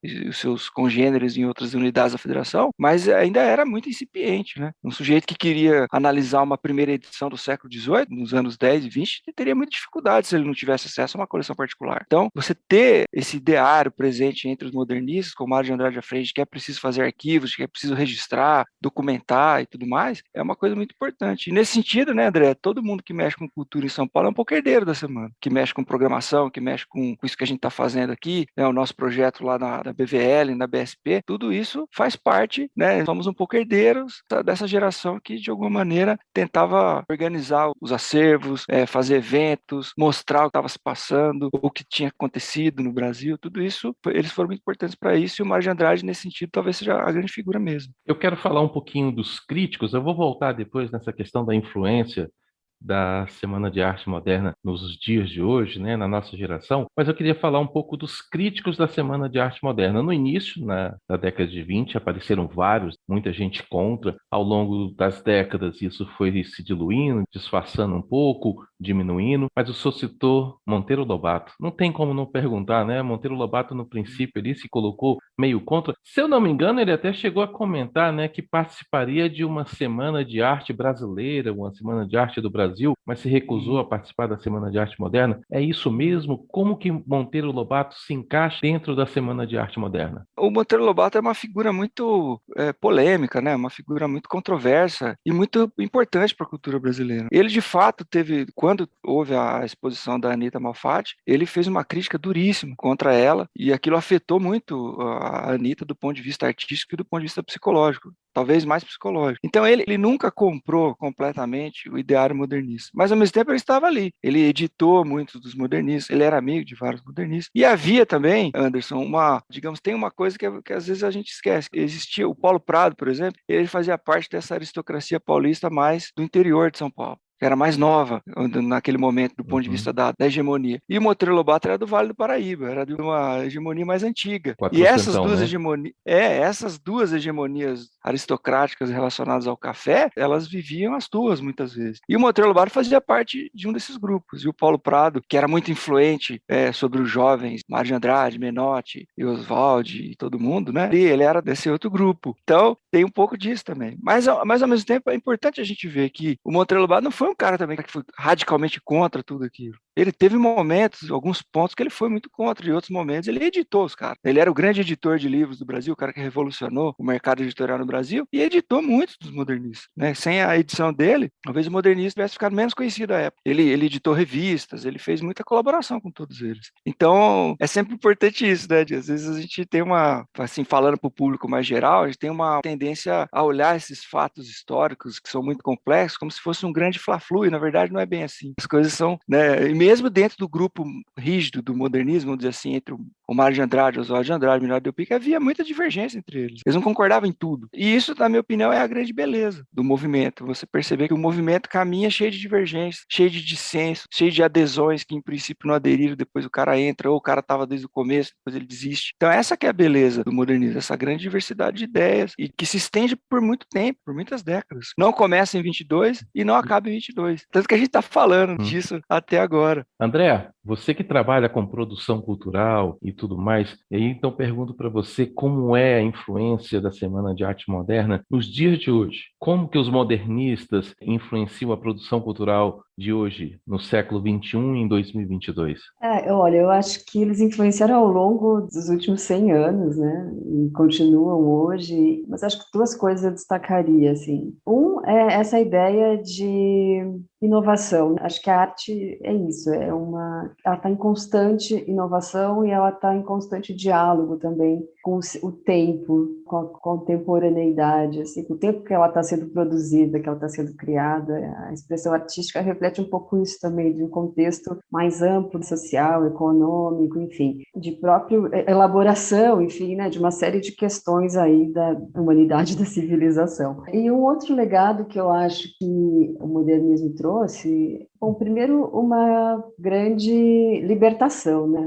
Speaker 3: e os seus congêneres em outras unidades da Federação, mas ainda era muito incipiente, né? Um sujeito que queria analisar uma primeira edição do século XVIII, nos anos 10 e 20, teria muita dificuldade se ele não tivesse acesso a uma coleção particular. Então, você ter esse ideário presente entre os modernistas, como Mário de Andrade à frente, que é preciso fazer arquivos, que é preciso registrar, documentar e tudo mais, é uma coisa muito importante. E nesse sentido, né, André, todo mundo que mexe com cultura em São Paulo é um pouco herdeiro da semana, que mexe com programação, que mexe com isso que a gente está fazendo aqui, né, o nosso projeto lá na BVL, na BSP, tudo isso faz parte, né, somos um pouco herdeiros dessa geração que, de alguma maneira, tentava organizar os acervos, fazer eventos, mostrar o que estava se passando, o que tinha acontecido no Brasil, tudo isso, eles foram muito importantes para isso, e o Mário de Andrade, nesse sentido, talvez seja a grande figura mesmo.
Speaker 2: Eu quero falar um pouquinho dos críticos, eu vou voltar depois nessa questão da influência da Semana de Arte Moderna nos dias de hoje, né, na nossa geração, mas eu queria falar um pouco dos críticos da Semana de Arte Moderna. No início, na década de 20, apareceram vários, muita gente contra. Ao longo das décadas, isso foi se diluindo, disfarçando um pouco, diminuindo, mas o senhor citou Monteiro Lobato. Não tem como não perguntar, né? Monteiro Lobato, no princípio, ele se colocou meio contra. Se eu não me engano, ele até chegou a comentar, né, que participaria de uma Semana de Arte brasileira, uma Semana de Arte do Brasil, mas se recusou a participar da Semana de Arte Moderna. É isso mesmo? Como que Monteiro Lobato se encaixa dentro da Semana de Arte Moderna?
Speaker 3: O Monteiro Lobato é uma figura muito polêmica, né? Uma figura muito controversa e muito importante para a cultura brasileira. Ele, de fato, quando houve a exposição da Anita Malfatti, ele fez uma crítica duríssima contra ela e aquilo afetou muito a Anita do ponto de vista artístico e do ponto de vista psicológico. Talvez mais psicológico. Então ele nunca comprou completamente o ideário modernista, mas ao mesmo tempo ele estava ali. Ele editou muitos dos modernistas, ele era amigo de vários modernistas. E havia também, Anderson, tem uma coisa que às vezes a gente esquece. Existia o Paulo Prado, por exemplo, ele fazia parte dessa aristocracia paulista mais do interior de São Paulo, que era mais nova naquele momento, do ponto de vista da hegemonia. E o Monteiro Lobato era do Vale do Paraíba, era de uma hegemonia mais antiga. E essas duas hegemonias aristocráticas relacionadas ao café, elas viviam as duas, muitas vezes. E o Monteiro Lobato fazia parte de um desses grupos. E o Paulo Prado, que era muito influente sobre os jovens, Mário de Andrade, Menotti, e Oswald e todo mundo, né? E ele era desse outro grupo. Então, tem um pouco disso também. Mas ao mesmo tempo, é importante a gente ver que o Monteiro Lobato não foi um cara também que foi radicalmente contra tudo aquilo. Ele teve momentos, alguns pontos que ele foi muito contra, e outros momentos ele editou os caras. Ele era o grande editor de livros do Brasil, o cara que revolucionou o mercado editorial no Brasil, e editou muitos dos modernistas, né? Sem a edição dele, talvez o modernismo tivesse ficado menos conhecido à época. Ele editou revistas, ele fez muita colaboração com todos eles. Então, é sempre importante isso, né? Às vezes a gente tem assim, falando para o público mais geral, a gente tem uma tendência a olhar esses fatos históricos que são muito complexos como se fosse um grande fla-flu, e na verdade não é bem assim. As coisas são, né? E mesmo dentro do grupo rígido do modernismo, vamos dizer assim, entre o Mário de Andrade, Oswald de Andrade, Minoel Del Pique, havia muita divergência entre eles. Eles não concordavam em tudo. E isso, na minha opinião, é a grande beleza do movimento. Você perceber que o movimento caminha cheio de divergências, cheio de dissenso, cheio de adesões que em princípio não aderiram, depois o cara entra, ou o cara estava desde o começo, depois ele desiste. Então essa que é a beleza do modernismo, essa grande diversidade de ideias, e que se estende por muito tempo, por muitas décadas. Não começa em 22 e não acaba em 22. Tanto que a gente está falando disso até agora.
Speaker 2: André, você que trabalha com produção cultural e tudo mais, e aí então pergunto para você como é a influência da Semana de Arte Moderna nos dias de hoje. Como que os modernistas influenciam a produção cultural de hoje, no século XXI e em 2022?
Speaker 4: Olha, eu acho que eles influenciaram ao longo dos últimos 100 anos, né? E continuam hoje, mas acho que duas coisas eu destacaria, assim. É essa ideia de inovação. Acho que a arte é isso, ela está em constante inovação e ela está em constante diálogo também com o tempo, com a contemporaneidade, assim, com o tempo que ela está sendo produzida, que ela está sendo criada. A expressão artística reflete um pouco isso também, de um contexto mais amplo, social, econômico, enfim, de própria elaboração, enfim, né, de uma série de questões aí da humanidade, da civilização. E um outro legado que eu acho que o modernismo trouxe, bom, primeiro, uma grande libertação, né?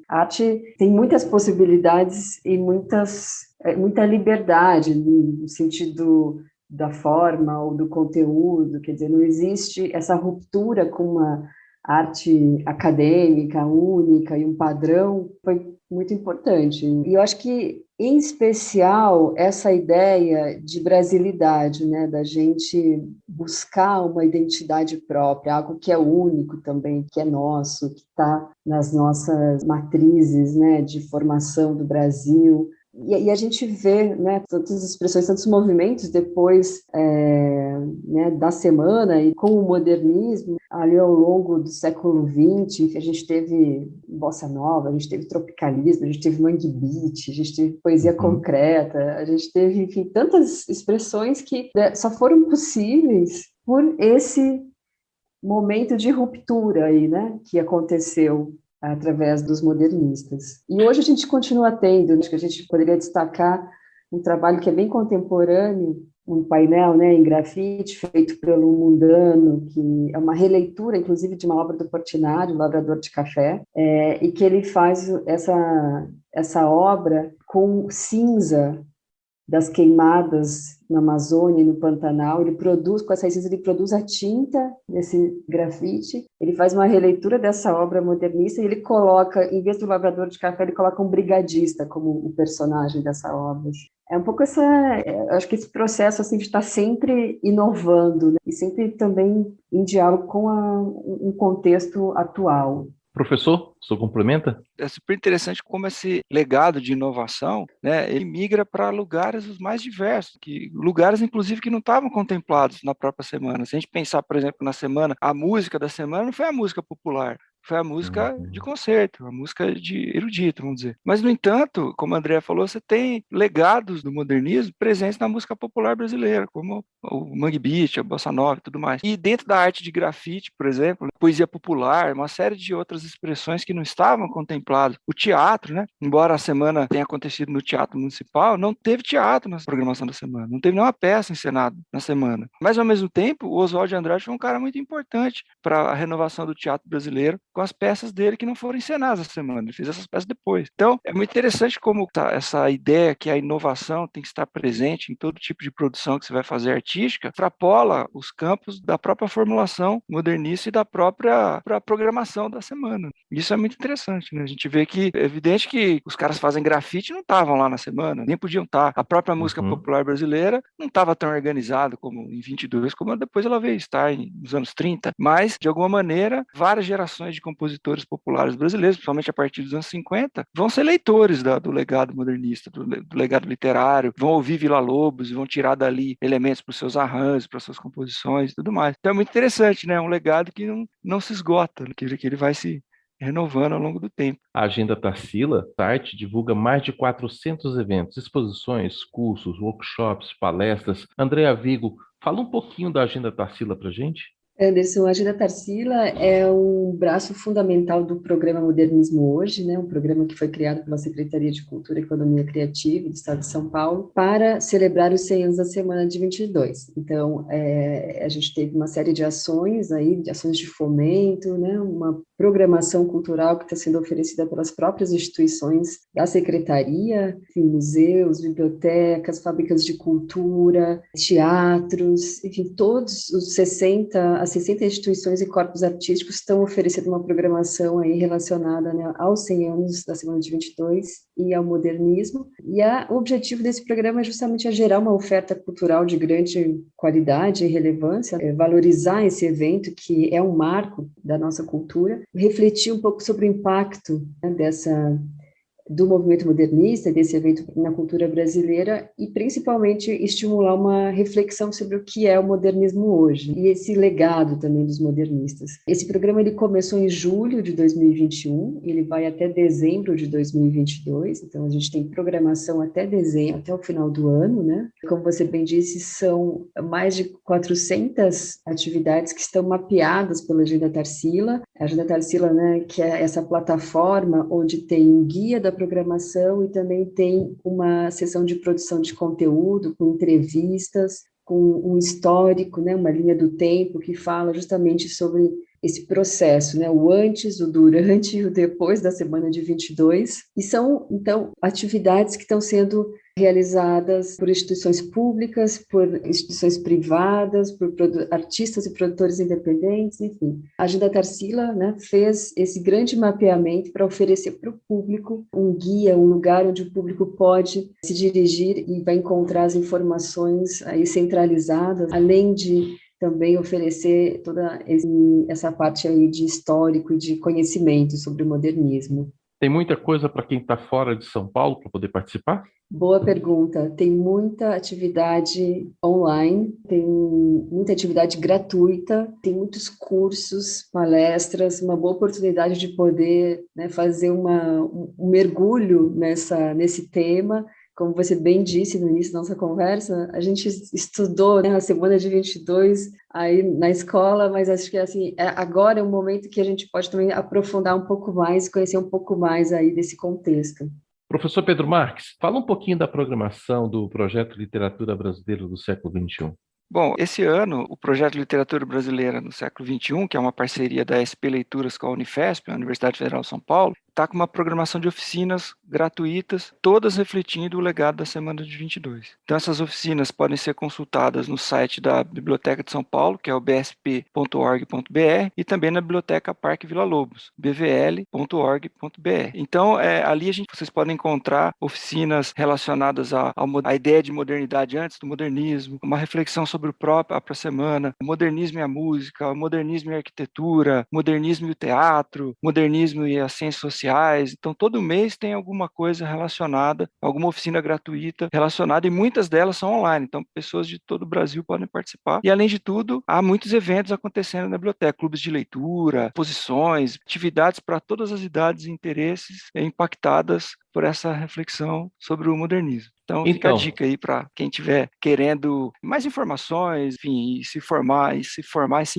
Speaker 4: A arte tem muitas possibilidades e muita liberdade no sentido da forma ou do conteúdo, quer dizer, não existe essa ruptura com uma arte acadêmica única e um padrão, foi muito importante. E eu acho que, em especial, essa ideia de brasilidade, né, da gente buscar uma identidade própria, algo que é único também, que é nosso, que está nas nossas matrizes, né, de formação do Brasil. E a gente vê, né, tantas expressões, tantos movimentos depois né, da semana e com o modernismo, ali ao longo do século XX, a gente teve bossa nova, a gente teve tropicalismo, a gente teve mangue beat, a gente teve poesia concreta, a gente teve, enfim, tantas expressões que só foram possíveis por esse momento de ruptura aí, né, que aconteceu através dos modernistas. E hoje a gente continua tendo, acho que a gente poderia destacar um trabalho que é bem contemporâneo, um painel, né, em grafite, feito pelo Mundano, que é uma releitura, inclusive, de uma obra do Portinari, o Lavrador de Café, e que ele faz essa obra com cinza das queimadas na Amazônia e no Pantanal. Ele produz, com essa cinza, ele produz a tinta desse grafite, ele faz uma releitura dessa obra modernista e ele coloca, em vez do Lavrador de Café, ele coloca um brigadista como o personagem dessa obra. É um pouco acho que esse processo assim, de estar sempre inovando, né? E sempre também em diálogo com um contexto atual.
Speaker 2: Professor, o senhor complementa?
Speaker 3: É super interessante como esse legado de inovação, né, ele migra para lugares os mais diversos, lugares, inclusive, que não estavam contemplados na própria semana. Se a gente pensar, por exemplo, na semana, a música da semana não foi a música popular, foi a música de concerto, a música de erudito, vamos dizer. Mas, no entanto, como a Andrea falou, você tem legados do modernismo presentes na música popular brasileira, como o Mangue Beat, a Bossa Nova e tudo mais. E dentro da arte de grafite, por exemplo, poesia popular, uma série de outras expressões que não estavam contempladas. O teatro, né? Embora a semana tenha acontecido no Teatro Municipal, não teve teatro na programação da semana, não teve nenhuma peça encenada na semana. Mas, ao mesmo tempo, o Oswald de Andrade foi um cara muito importante para a renovação do teatro brasileiro, com as peças dele que não foram encenadas essa semana. Ele fez essas peças depois. Então, é muito interessante como essa ideia que a inovação tem que estar presente em todo tipo de produção que você vai fazer artística, extrapola os campos da própria formulação modernista e da própria programação da semana. Isso é muito interessante, né? A gente vê que é evidente que os caras fazem grafite e não estavam lá na semana, nem podiam estar. A própria música popular brasileira não estava tão organizada como em 22, como depois ela veio estar nos anos 30, mas, de alguma maneira, várias gerações de compositores populares brasileiros, principalmente a partir dos anos 50, vão ser leitores do legado modernista, do legado literário, vão ouvir Villa-Lobos e vão tirar dali elementos para os seus arranjos, para as suas composições e tudo mais. Então é muito interessante, né? É um legado que não se esgota, que ele vai se renovando ao longo do tempo.
Speaker 2: A Agenda Tarsila, site, divulga mais de 400 eventos, exposições, cursos, workshops, palestras. Andrea Vigo, fala um pouquinho da Agenda Tarsila para a gente.
Speaker 4: Anderson, a Agenda Tarsila é um braço fundamental do programa Modernismo Hoje, né? Um programa que foi criado pela Secretaria de Cultura e Economia Criativa do Estado de São Paulo para celebrar os 100 anos da Semana de 22. Então, a gente teve uma série de ações aí, de ações de fomento, né? Uma programação cultural que está sendo oferecida pelas próprias instituições da Secretaria, enfim, museus, bibliotecas, fábricas de cultura, teatros, enfim, todos os 60 instituições e corpos artísticos estão oferecendo uma programação aí relacionada, né, aos 100 anos da Semana de 22 e ao modernismo. E o objetivo desse programa é justamente gerar uma oferta cultural de grande qualidade e relevância, valorizar esse evento que é um marco da nossa cultura, refletir um pouco sobre o impacto, né, do movimento modernista, desse evento na cultura brasileira e, principalmente, estimular uma reflexão sobre o que é o modernismo hoje e esse legado também dos modernistas. Esse programa ele começou em julho de 2021, ele vai até dezembro de 2022, então a gente tem programação até dezembro, até o final do ano, né? Como você bem disse, são mais de 400 atividades que estão mapeadas pela Agenda Tarsila. A Agenda Tarsila, né, que é essa plataforma onde tem um guia da programação e também tem uma sessão de produção de conteúdo, com entrevistas, com um histórico, né, uma linha do tempo que fala justamente sobre esse processo, né, o antes, o durante e o depois da semana de 22, e são, então, atividades que estão sendo realizadas por instituições públicas, por instituições privadas, por artistas e produtores independentes, enfim. A Agenda Tarsila, né, fez esse grande mapeamento para oferecer para o público um guia, um lugar onde o público pode se dirigir e vai encontrar as informações aí centralizadas, além de também oferecer toda essa parte aí de histórico e de conhecimento sobre o modernismo.
Speaker 2: Tem muita coisa para quem está fora de São Paulo para poder participar?
Speaker 4: Boa pergunta. Tem muita atividade online, tem muita atividade gratuita, tem muitos cursos, palestras, uma boa oportunidade de poder, né, fazer um mergulho nesse tema. Como você bem disse no início da nossa conversa, a gente estudou, né, a semana de 22 aí na escola, mas acho que assim, agora é um momento que a gente pode também aprofundar um pouco mais, conhecer um pouco mais aí desse contexto.
Speaker 2: Professor Pedro Marques, fala um pouquinho da programação do Projeto Literatura Brasileira do Século XXI.
Speaker 3: Bom, esse ano, o Projeto Literatura Brasileira no Século XXI, que é uma parceria da SP Leituras com a Unifesp, a Universidade Federal de São Paulo, está com uma programação de oficinas gratuitas, todas refletindo o legado da Semana de 22. Então, essas oficinas podem ser consultadas no site da Biblioteca de São Paulo, que é o bsp.org.br, e também na Biblioteca Parque Vila Lobos, bvl.org.br. Então, ali vocês podem encontrar oficinas relacionadas à ideia de modernidade antes do modernismo, uma reflexão sobre a própria semana, modernismo e a música, modernismo e a arquitetura, modernismo e o teatro, modernismo e as ciências sociais. Então, todo mês tem alguma coisa relacionada, alguma oficina gratuita relacionada, e muitas delas são online, então pessoas de todo o Brasil podem participar. E, além de tudo, há muitos eventos acontecendo na biblioteca, clubes de leitura, exposições, atividades para todas as idades e interesses impactadas por essa reflexão sobre o modernismo. Então, fica a dica aí para quem estiver querendo mais informações, enfim, se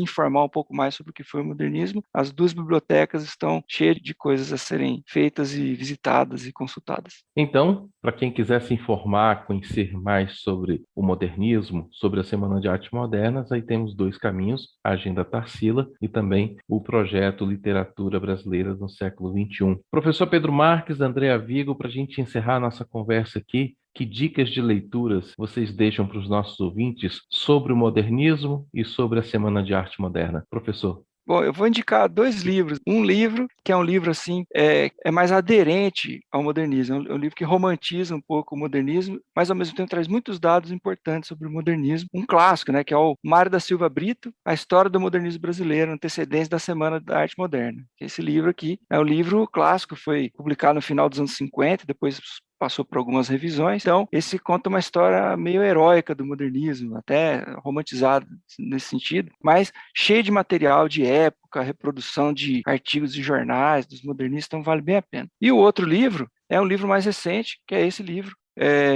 Speaker 3: informar um pouco mais sobre o que foi o modernismo. As duas bibliotecas estão cheias de coisas a serem feitas e visitadas e consultadas.
Speaker 2: Então, para quem quiser se informar, conhecer mais sobre o modernismo, sobre a Semana de Arte Modernas, aí temos dois caminhos, a Agenda Tarsila e também o Projeto Literatura Brasileira no Século XXI. Professor Pedro Marques, Andréa Vigo, para a gente encerrar a nossa conversa aqui, que dicas de leituras vocês deixam para os nossos ouvintes sobre o modernismo e sobre a Semana de Arte Moderna? Professor.
Speaker 3: Bom, eu vou indicar 2 livros. Um livro que é um livro assim, é mais aderente ao modernismo, é um livro que romantiza um pouco o modernismo, mas ao mesmo tempo traz muitos dados importantes sobre o modernismo. Um clássico, né, que é o Mário da Silva Brito, A História do Modernismo Brasileiro, Antecedentes da Semana da Arte Moderna. Esse livro aqui é um livro clássico, foi publicado no final dos anos 50, depois passou por algumas revisões. Então, esse conta uma história meio heróica do modernismo, até romantizado nesse sentido, mas cheio de material de época, reprodução de artigos de jornais dos modernistas, então vale bem a pena. E o outro livro é um livro mais recente, que é esse livro,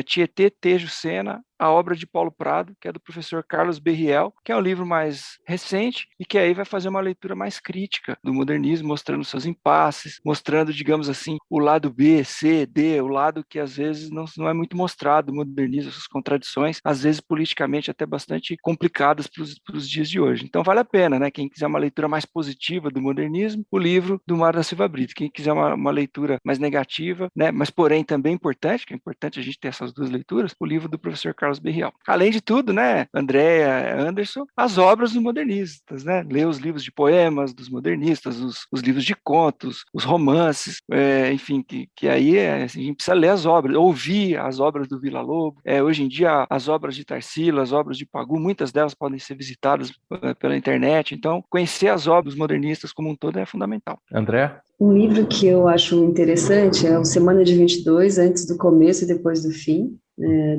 Speaker 3: Tietê, Tejo, Sena, a obra de Paulo Prado, que é do professor Carlos Berriel, que é um livro mais recente e que aí vai fazer uma leitura mais crítica do modernismo, mostrando seus impasses, mostrando, digamos assim, o lado B, C, D, o lado que às vezes não é muito mostrado do modernismo, suas contradições, às vezes politicamente até bastante complicadas para os dias de hoje. Então vale a pena, né? Quem quiser uma leitura mais positiva do modernismo, o livro do Mário da Silva Brito. Quem quiser uma leitura mais negativa, né? Mas porém também importante, que é importante a gente ter essas duas leituras, o livro do professor Carlos Berriel. Além de tudo, né, Andréa, Anderson, as obras dos modernistas, né? Ler os livros de poemas dos modernistas, os livros de contos, os romances, enfim, que aí assim, a gente precisa ler as obras, ouvir as obras do Vila Lobos. Hoje em dia, as obras de Tarsila, as obras de Pagu, muitas delas podem ser visitadas pela internet. Então, conhecer as obras dos modernistas como um todo é fundamental.
Speaker 2: André?
Speaker 4: Um livro que eu acho interessante é o Semana de 22, Antes do Começo e Depois do Fim,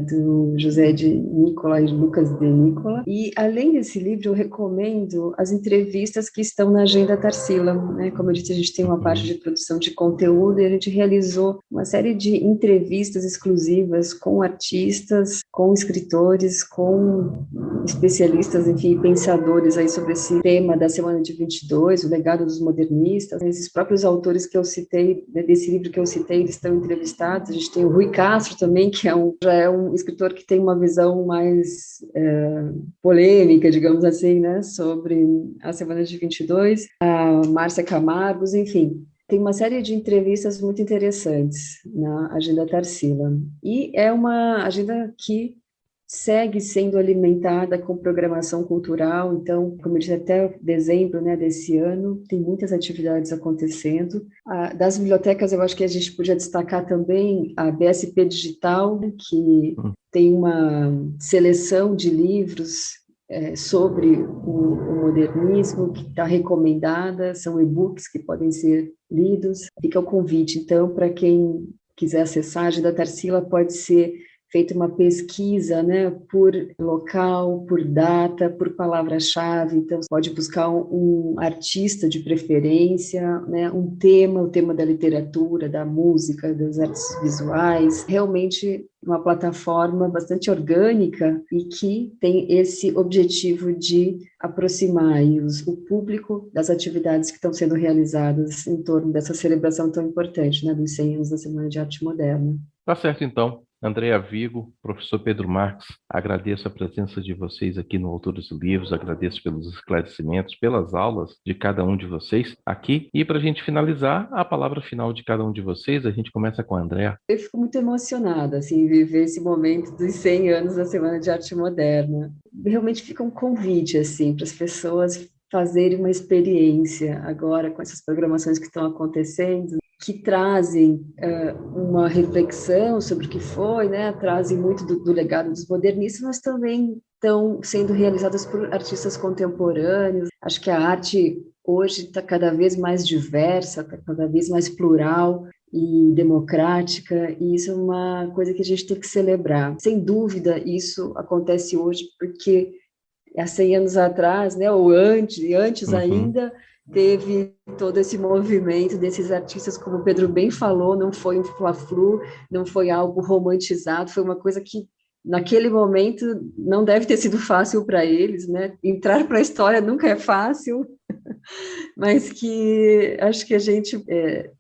Speaker 4: do José de Nicola e Lucas de Nicola. E, além desse livro, eu recomendo as entrevistas que estão na Agenda Tarsila, né? Como eu disse, a gente tem uma parte de produção de conteúdo e a gente realizou uma série de entrevistas exclusivas com artistas, com escritores, com especialistas, enfim, pensadores aí sobre esse tema da Semana de 22, o legado dos modernistas. Esses próprios autores que eu citei, né, desse livro que eu citei, eles estão entrevistados. A gente tem o Rui Castro também, que já é um escritor que tem uma visão mais polêmica, digamos assim, né, sobre a Semana de 22, a Márcia Camargos, enfim. Tem uma série de entrevistas muito interessantes na Agenda Tarsila. E é uma agenda que segue sendo alimentada com programação cultural. Então, como eu disse, até dezembro, né, desse ano, tem muitas atividades acontecendo. Das bibliotecas, eu acho que a gente podia destacar também a BSP Digital, que tem uma seleção de livros sobre o modernismo, que está recomendada, são e-books que podem ser lidos. Fica o convite, então, para quem quiser acessar a Agenda Tarsila, pode ser feita uma pesquisa, né, por local, por data, por palavra-chave. Então, você pode buscar um artista de preferência, né, um tema, o tema da literatura, da música, das artes visuais. Realmente uma plataforma bastante orgânica e que tem esse objetivo de aproximar o público das atividades que estão sendo realizadas em torno dessa celebração tão importante, né, dos 100 anos da Semana de Arte Moderna.
Speaker 2: Tá certo, então. Andréa Vigo, professor Pedro Marques, agradeço a presença de vocês aqui no Autores e Livros, agradeço pelos esclarecimentos, pelas aulas de cada um de vocês aqui. E para a gente finalizar, a palavra final de cada um de vocês, a gente começa com a Andréa.
Speaker 4: Eu fico muito emocionada, assim, viver esse momento dos 100 anos da Semana de Arte Moderna. Realmente fica um convite, assim, para as pessoas fazerem uma experiência agora com essas programações que estão acontecendo, que trazem uma reflexão sobre o que foi, né? Trazem muito do legado dos modernistas, mas também estão sendo realizadas por artistas contemporâneos. Acho que a arte hoje está cada vez mais diversa, está cada vez mais plural e democrática, e isso é uma coisa que a gente tem que celebrar. Sem dúvida, isso acontece hoje porque há 100 anos atrás, né, ou antes ainda, teve todo esse movimento desses artistas, como o Pedro bem falou, não foi um fla-flu, não foi algo romantizado, foi uma coisa que, naquele momento, não deve ter sido fácil para eles, né? Entrar para a história nunca é fácil, mas que acho que a gente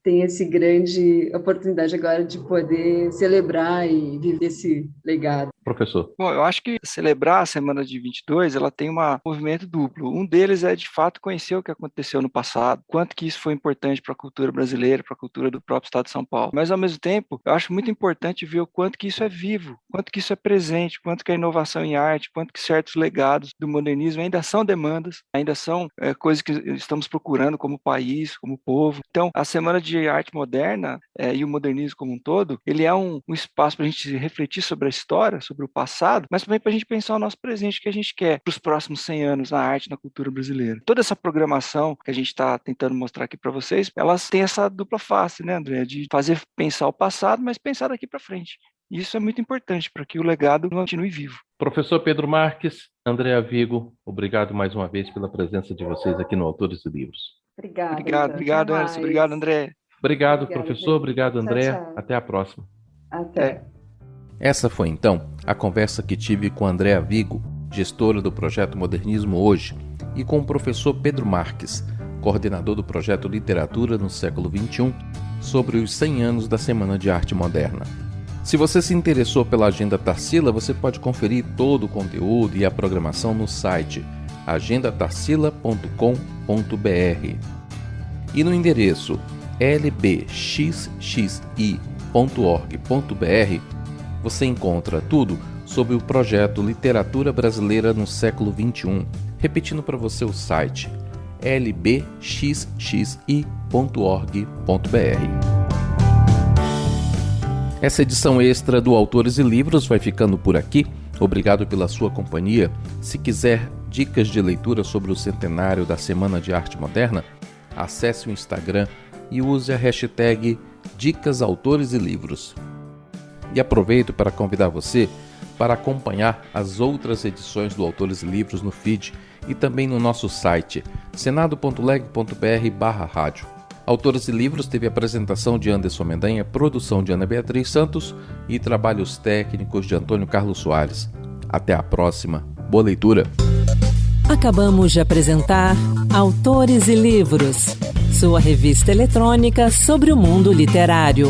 Speaker 4: tem essa grande oportunidade agora de poder celebrar e viver esse legado.
Speaker 2: Professor.
Speaker 3: Bom, eu acho que celebrar a Semana de 22, ela tem um movimento duplo. Um deles é, de fato, conhecer o que aconteceu no passado, quanto que isso foi importante para a cultura brasileira, para a cultura do próprio estado de São Paulo. Mas, ao mesmo tempo, eu acho muito importante ver o quanto que isso é vivo, quanto que isso é presente, quanto que a inovação em arte, quanto que certos legados do modernismo ainda são demandas, ainda são coisas que estamos procurando como país, como povo. Então, a Semana de Arte Moderna e o modernismo como um todo, ele é um espaço para a gente refletir sobre a história, sobre o passado, mas também para a gente pensar o nosso presente, que a gente quer para os próximos 100 anos na arte e na cultura brasileira. Toda essa programação que a gente está tentando mostrar aqui para vocês, elas têm essa dupla face, né, André? De fazer pensar o passado, mas pensar daqui para frente. E isso é muito importante para que o legado continue vivo.
Speaker 2: Professor Pedro Marques, Andréa Vigo, obrigado mais uma vez pela presença de vocês aqui no Autores e Livros.
Speaker 3: Obrigado, Anderson. Obrigado, André.
Speaker 2: Obrigado, professor. Obrigado, Andréa.
Speaker 4: Tchau.
Speaker 2: Até a próxima.
Speaker 4: Até.
Speaker 2: Essa foi, então, a conversa que tive com Andréa Vigo, gestora do projeto Modernismo Hoje, e com o professor Pedro Marques, coordenador do projeto Literatura no Século XXI, sobre os 100 anos da Semana de Arte Moderna. Se você se interessou pela Agenda Tarsila, você pode conferir todo o conteúdo e a programação no site agendatarsila.com.br e no endereço lbxxi.org.br você encontra tudo sobre o projeto Literatura Brasileira no Século XXI. Repetindo para você o site lbxxi.org.br. Essa edição extra do Autores e Livros vai ficando por aqui. Obrigado pela sua companhia. Se quiser dicas de leitura sobre o centenário da Semana de Arte Moderna, acesse o Instagram e use a hashtag Dicas Autores e Livros. E aproveito para convidar você para acompanhar as outras edições do Autores e Livros no feed e também no nosso site senado.leg.br/rádio. Autores e Livros teve apresentação de Anderson Mendanha, produção de Ana Beatriz Santos e trabalhos técnicos de Antônio Carlos Soares. Até a próxima. Boa leitura!
Speaker 1: Acabamos de apresentar Autores e Livros, sua revista eletrônica sobre o mundo literário.